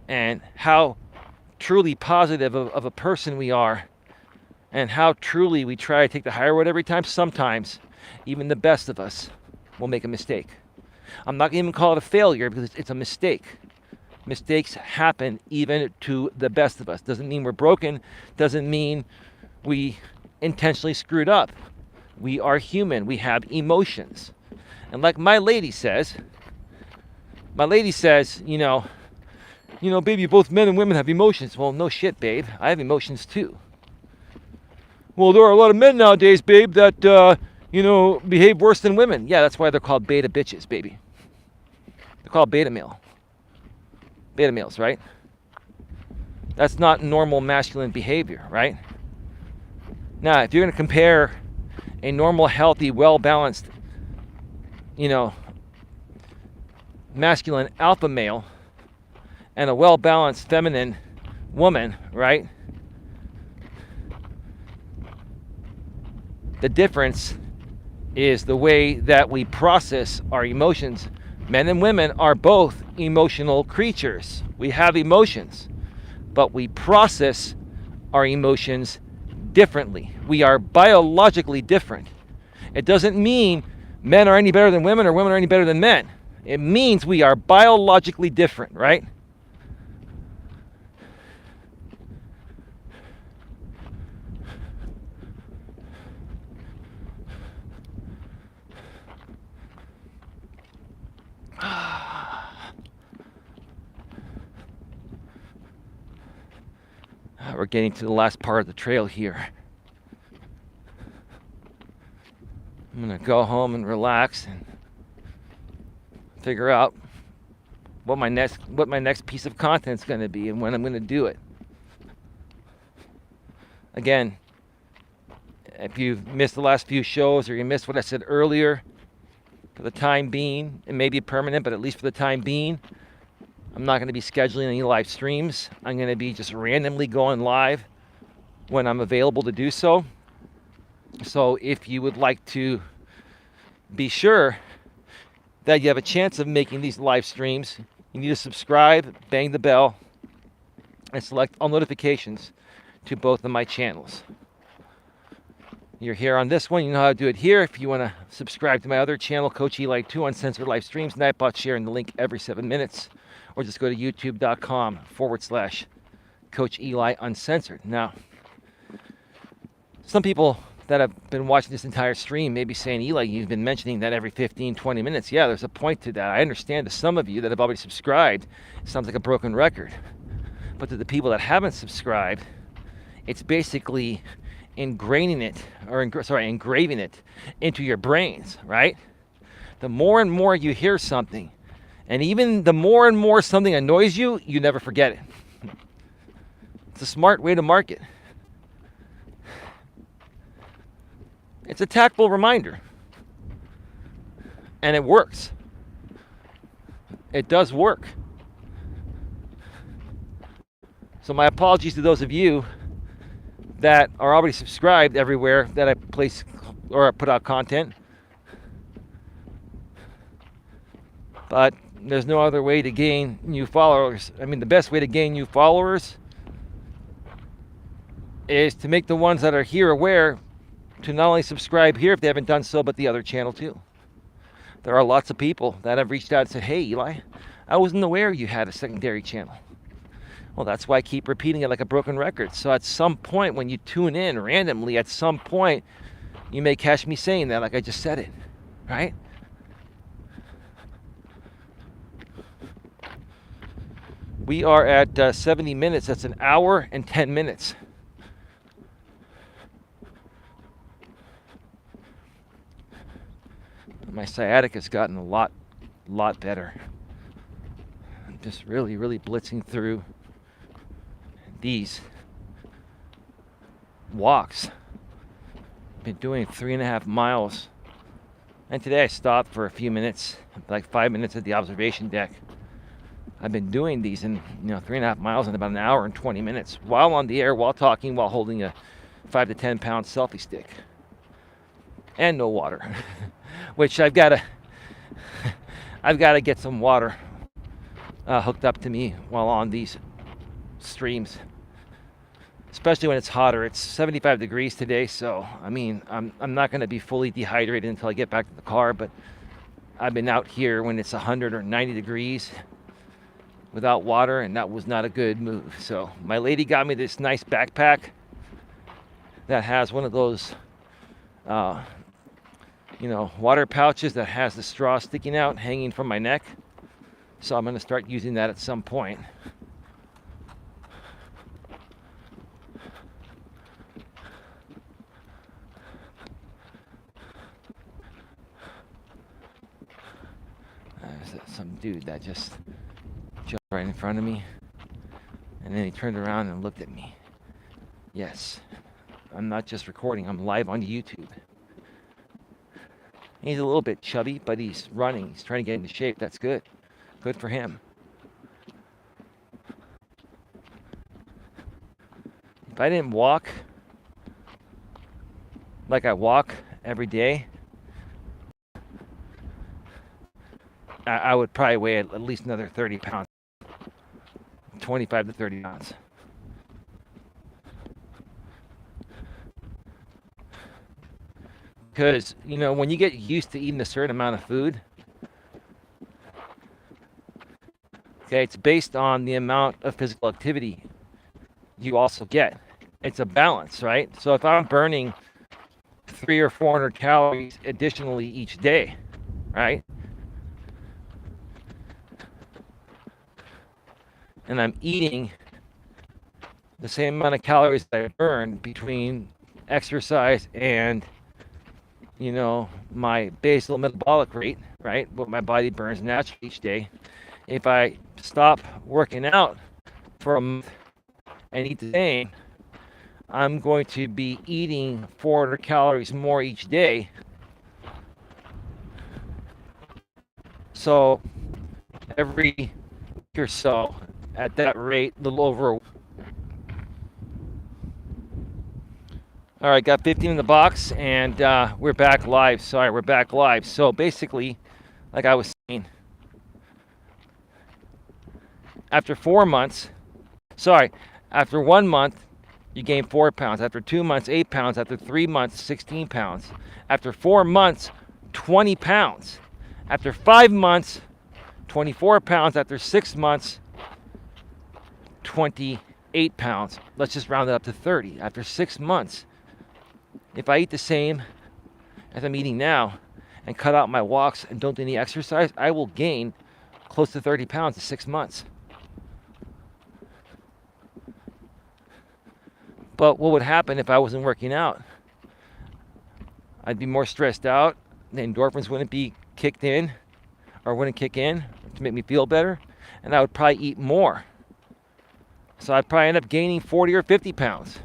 and how truly positive of a person we are and how truly we try to take the high road every time, sometimes even the best of us will make a mistake. I'm not going to even call it a failure because it's a mistake. Mistakes happen even to the best of us. Doesn't mean we're broken. Doesn't mean we intentionally screwed up. We are human. We have emotions. And like my lady says, you know, baby, both men and women have emotions. Well, no shit, babe. I have emotions too. Well, there are a lot of men nowadays, babe, that, behave worse than women. Yeah, that's why they're called beta bitches, baby. They're called beta male. Beta males, right? That's not normal masculine behavior, right? Now, if you're going to compare a normal, healthy, well-balanced, masculine alpha male and a well-balanced feminine woman, right? The difference is the way that we process our emotions. Men and women are both emotional creatures. We have emotions, but we process our emotions differently. We are biologically different. It doesn't mean men are any better than women or women are any better than men. It means we are biologically different, right? We're getting to the last part of the trail here. I'm gonna go home and relax and figure out what my next piece of content is gonna be and when I'm gonna do it. Again, if you've missed the last few shows or you missed what I said earlier, for the time being, it may be permanent, but at least for the time being, I'm not going to be scheduling any live streams. I'm going to be just randomly going live when I'm available to do so. So if you would like to be sure that you have a chance of making these live streams, you need to subscribe, bang the bell, and select all notifications to both of my channels. You're here on this one, you know how to do it here. If you want to subscribe to my other channel, Coach Eli 2 Uncensored Live Streams, Nightbot sharing the link every 7 minutes. Or just go to youtube.com/Coach Eli Uncensored. Now, some people that have been watching this entire stream may be saying, Eli, you've been mentioning that every 15, 20 minutes. Yeah, there's a point to that. I understand to some of you that have already subscribed, it sounds like a broken record. But to the people that haven't subscribed, it's basically engraving it into your brains, right? The more and more you hear something, and even the more and more something annoys you, you never forget it. It's a smart way to market. It's a tactful reminder. And it works. It does work. So my apologies to those of you that are already subscribed everywhere that I place or I put out content. But there's no other way to gain new followers. I mean, the best way to gain new followers is to make the ones that are here aware to not only subscribe here if they haven't done so, but the other channel too. There are lots of people that have reached out and said, hey, Eli, I wasn't aware you had a secondary channel. Well, that's why I keep repeating it like a broken record. So at some point when you tune in randomly, at some point, you may catch me saying that like I just said it, right? We are at 70 minutes. That's an hour and 10 minutes. My sciatic has gotten a lot better. I'm just really blitzing through these walks. Been doing 3.5 miles. And today I stopped for a few minutes, like 5 minutes at the observation deck. I've been doing these in 3.5 miles in about an hour and 20 minutes while on the air, while talking, while holding a 5 to 10 pound selfie stick. And no water. Which I've got to get some water hooked up to me while on these streams, especially when it's hotter. It's 75 degrees today, so I mean I'm not going to be fully dehydrated until I get back to the car, but I've been out here when it's 100 or 90 degrees without water, and that was not a good move. So my lady got me this nice backpack that has one of those water pouches that has the straw sticking out, hanging from my neck. So I'm going to start using that at some point. There's some dude that just jumped right in front of me, and then he turned around and looked at me. Yes, I'm not just recording, I'm live on YouTube. He's a little bit chubby, but he's running. He's trying to get into shape. That's good. Good for him. If I didn't walk like I walk every day, I would probably weigh at least another 30 pounds. 25 to 30 pounds. Because, when you get used to eating a certain amount of food, okay, it's based on the amount of physical activity you also get. It's a balance, right? So if I'm burning 300 or 400 calories additionally each day, right? And I'm eating the same amount of calories that I burn between exercise and my basal metabolic rate, right? What my body burns naturally each day. If I stop working out for a month and eat the same, I'm going to be eating 400 calories more each day. So every week or so, at that rate, a little over. All right, got 15 in the box, and we're back live. Sorry, we're back live. So basically, like I was saying, after 1 month, you gain 4 pounds. After 2 months, 8 pounds. After 3 months, 16 pounds. After 4 months, 20 pounds. After 5 months, 24 pounds. After 6 months, 28 pounds. Let's just round it up to 30. After 6 months, if I eat the same as I'm eating now and cut out my walks and don't do any exercise, I will gain close to 30 pounds in 6 months. But what would happen if I wasn't working out? I'd be more stressed out. The endorphins wouldn't be kicked in or wouldn't kick in to make me feel better. And I would probably eat more. So I'd probably end up gaining 40 or 50 pounds.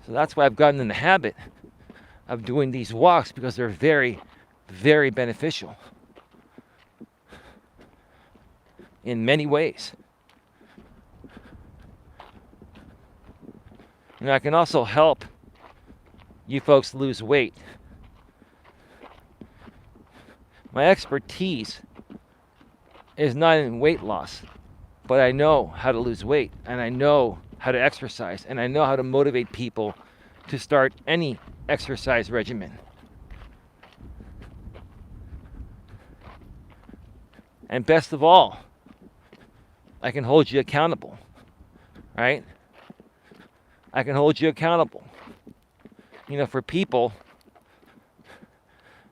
So that's why I've gotten in the habit of doing these walks, because they're very, very beneficial in many ways. And I can also help you folks lose weight. My expertise is not in weight loss, but I know how to lose weight, and I know how to exercise, and I know how to motivate people to start any exercise regimen. And best of all, I can hold you accountable, right? I can hold you accountable. You know, for people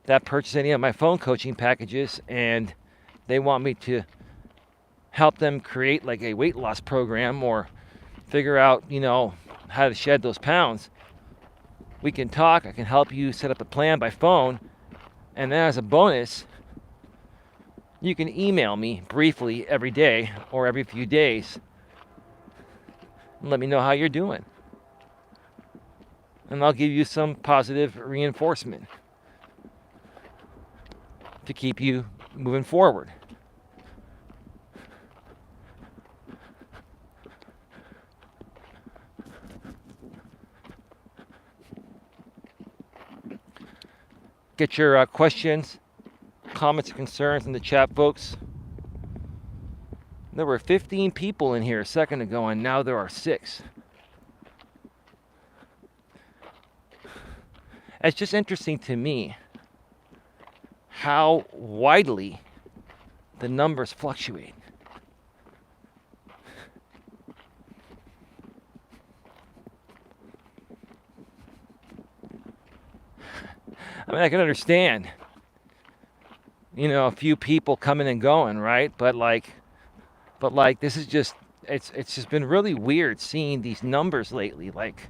that purchase any of my phone coaching packages and they want me to help them create like a weight loss program or figure out, you know, how to shed those pounds, we can talk. I can help you set up a plan by phone. And then as a bonus, you can email me briefly every day or every few days and let me know how you're doing. And I'll give you some positive reinforcement to keep you moving forward. Get your questions, comments, and concerns in the chat, folks. There were 15 people in here a second ago, and now there are 6. It's just interesting to me how widely the numbers fluctuate. I mean, I can understand, you know, a few people coming and going, right? But like this is just, it's just been really weird seeing these numbers lately. Like,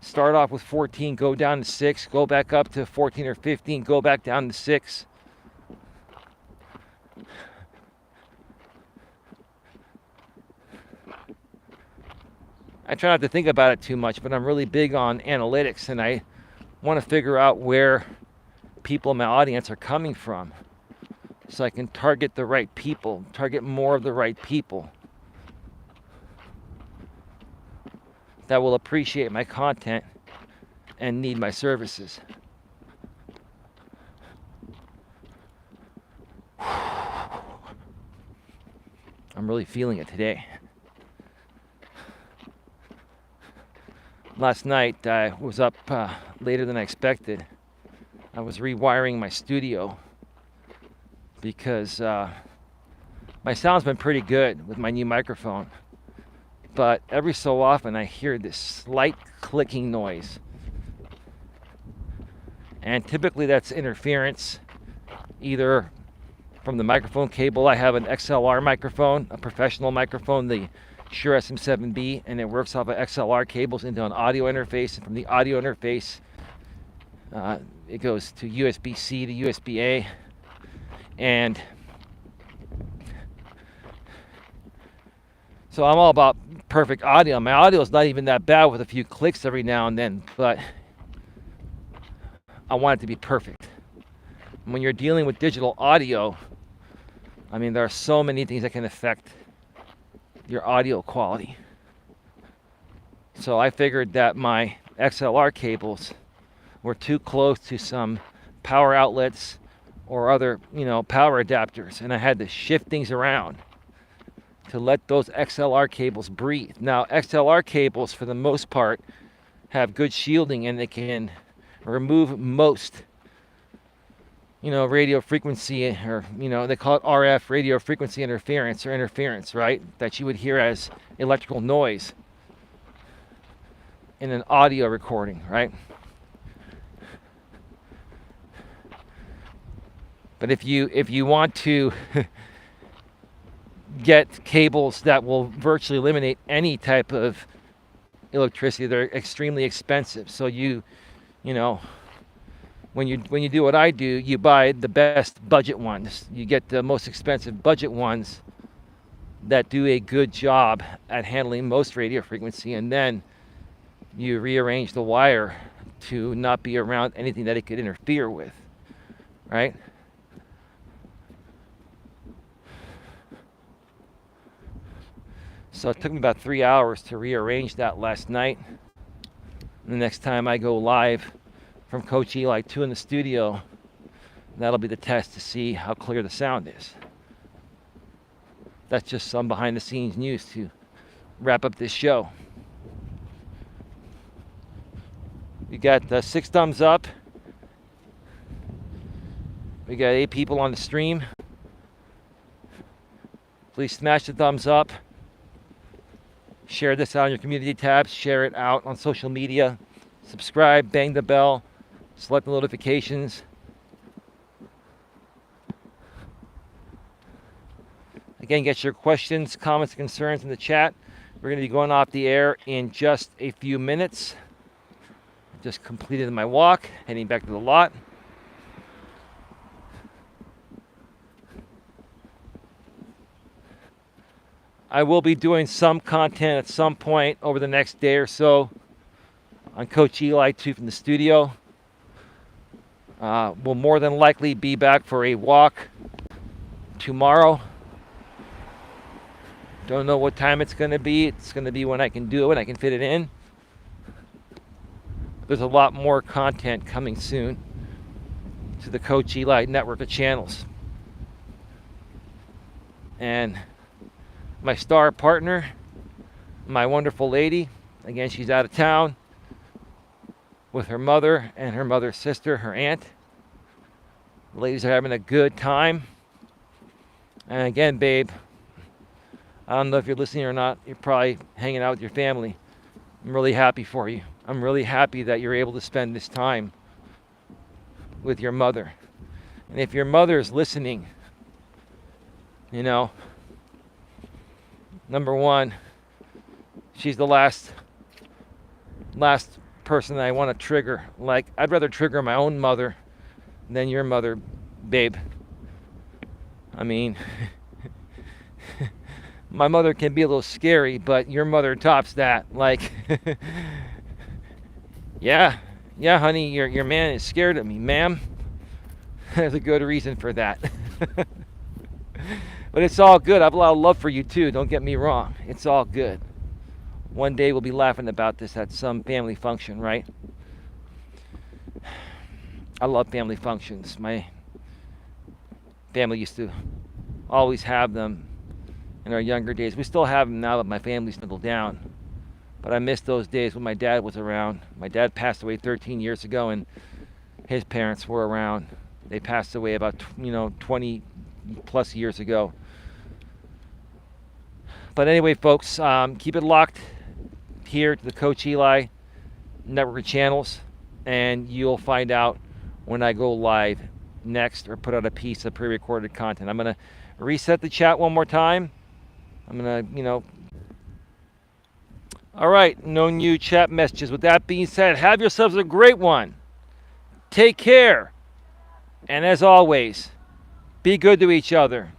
start off with 14, go down to 6, go back up to 14 or 15, go back down to 6. I try not to think about it too much, but I'm really big on analytics, and I want to figure out where people in my audience are coming from so I can target the right people, target more of the right people that will appreciate my content and need my services. I'm really feeling it today. Last night I was up later than I expected. I was rewiring my studio because my sound's been pretty good with my new microphone. But every so often I hear this slight clicking noise. And typically that's interference, either from the microphone cable. I have an XLR microphone, a professional microphone, the Shure SM7B, and it works off of XLR cables into an audio interface. And from the audio interface, it goes to USB-C to USB-A. And so I'm all about perfect audio. My audio is not even that bad with a few clicks every now and then, but I want it to be perfect. When you're dealing with digital audio, I mean, there are so many things that can affect your audio quality. So I figured that my XLR cables were too close to some power outlets or other, you know, power adapters, and I had to shift things around to let those XLR cables breathe. Now, XLR cables, for the most part, have good shielding, and they can remove most, you know, radio frequency, or, you know, they call it RF, radio frequency interference, or interference, right? That you would hear as electrical noise in an audio recording, right? But if you want to get cables that will virtually eliminate any type of electricity, they're extremely expensive. So you know, when you do what I do, you buy the best budget ones. You get the most expensive budget ones that do a good job at handling most radio frequency, and then you rearrange the wire to not be around anything that it could interfere with, right? So it took me about 3 hours to rearrange that last night. The next time I go live from Coach Eli 2 in the studio, that'll be the test to see how clear the sound is. That's just some behind the scenes news to wrap up this show. We got 6 thumbs up. We got 8 people on the stream. Please smash the thumbs up. Share this out on your community tabs. Share it out on social media. Subscribe, bang the bell, select the notifications. Again, get your questions, comments, and concerns in the chat. We're going to be going off the air in just a few minutes. Just completed my walk, heading back to the lot. I will be doing some content at some point over the next day or so on Coach Eli 2 from the studio. We'll more than likely be back for a walk tomorrow. Don't know what time it's going to be. It's going to be when I can do it, when I can fit it in. There's a lot more content coming soon to the Coach Eli network of channels. And my star partner, my wonderful lady, again, she's out of town with her mother and her mother's sister, her aunt. The ladies are having a good time. And again, babe, I don't know if you're listening or not. You're probably hanging out with your family. I'm really happy for you. I'm really happy that you're able to spend this time with your mother. And if your mother is listening, you know, number one, she's the last person that I want to trigger. Like, I'd rather trigger my own mother than your mother, babe. I mean, my mother can be a little scary, but your mother tops that. Like, yeah, honey, your man is scared of me, ma'am. There's a good reason for that. But it's all good. I have a lot of love for you too. Don't get me wrong. It's all good. One day we'll be laughing about this at some family function, right? I love family functions. My family used to always have them in our younger days. We still have them now that my family's settled down. But I miss those days when my dad was around. My dad passed away 13 years ago, and his parents were around. They passed away about 20 plus years ago. But anyway, folks, keep it locked here to the Coach Eli network of channels, and you'll find out when I go live next or put out a piece of pre-recorded content. I'm going to reset the chat one more time. I'm going to, All right, no new chat messages. With that being said, have yourselves a great one. Take care. And as always, be good to each other.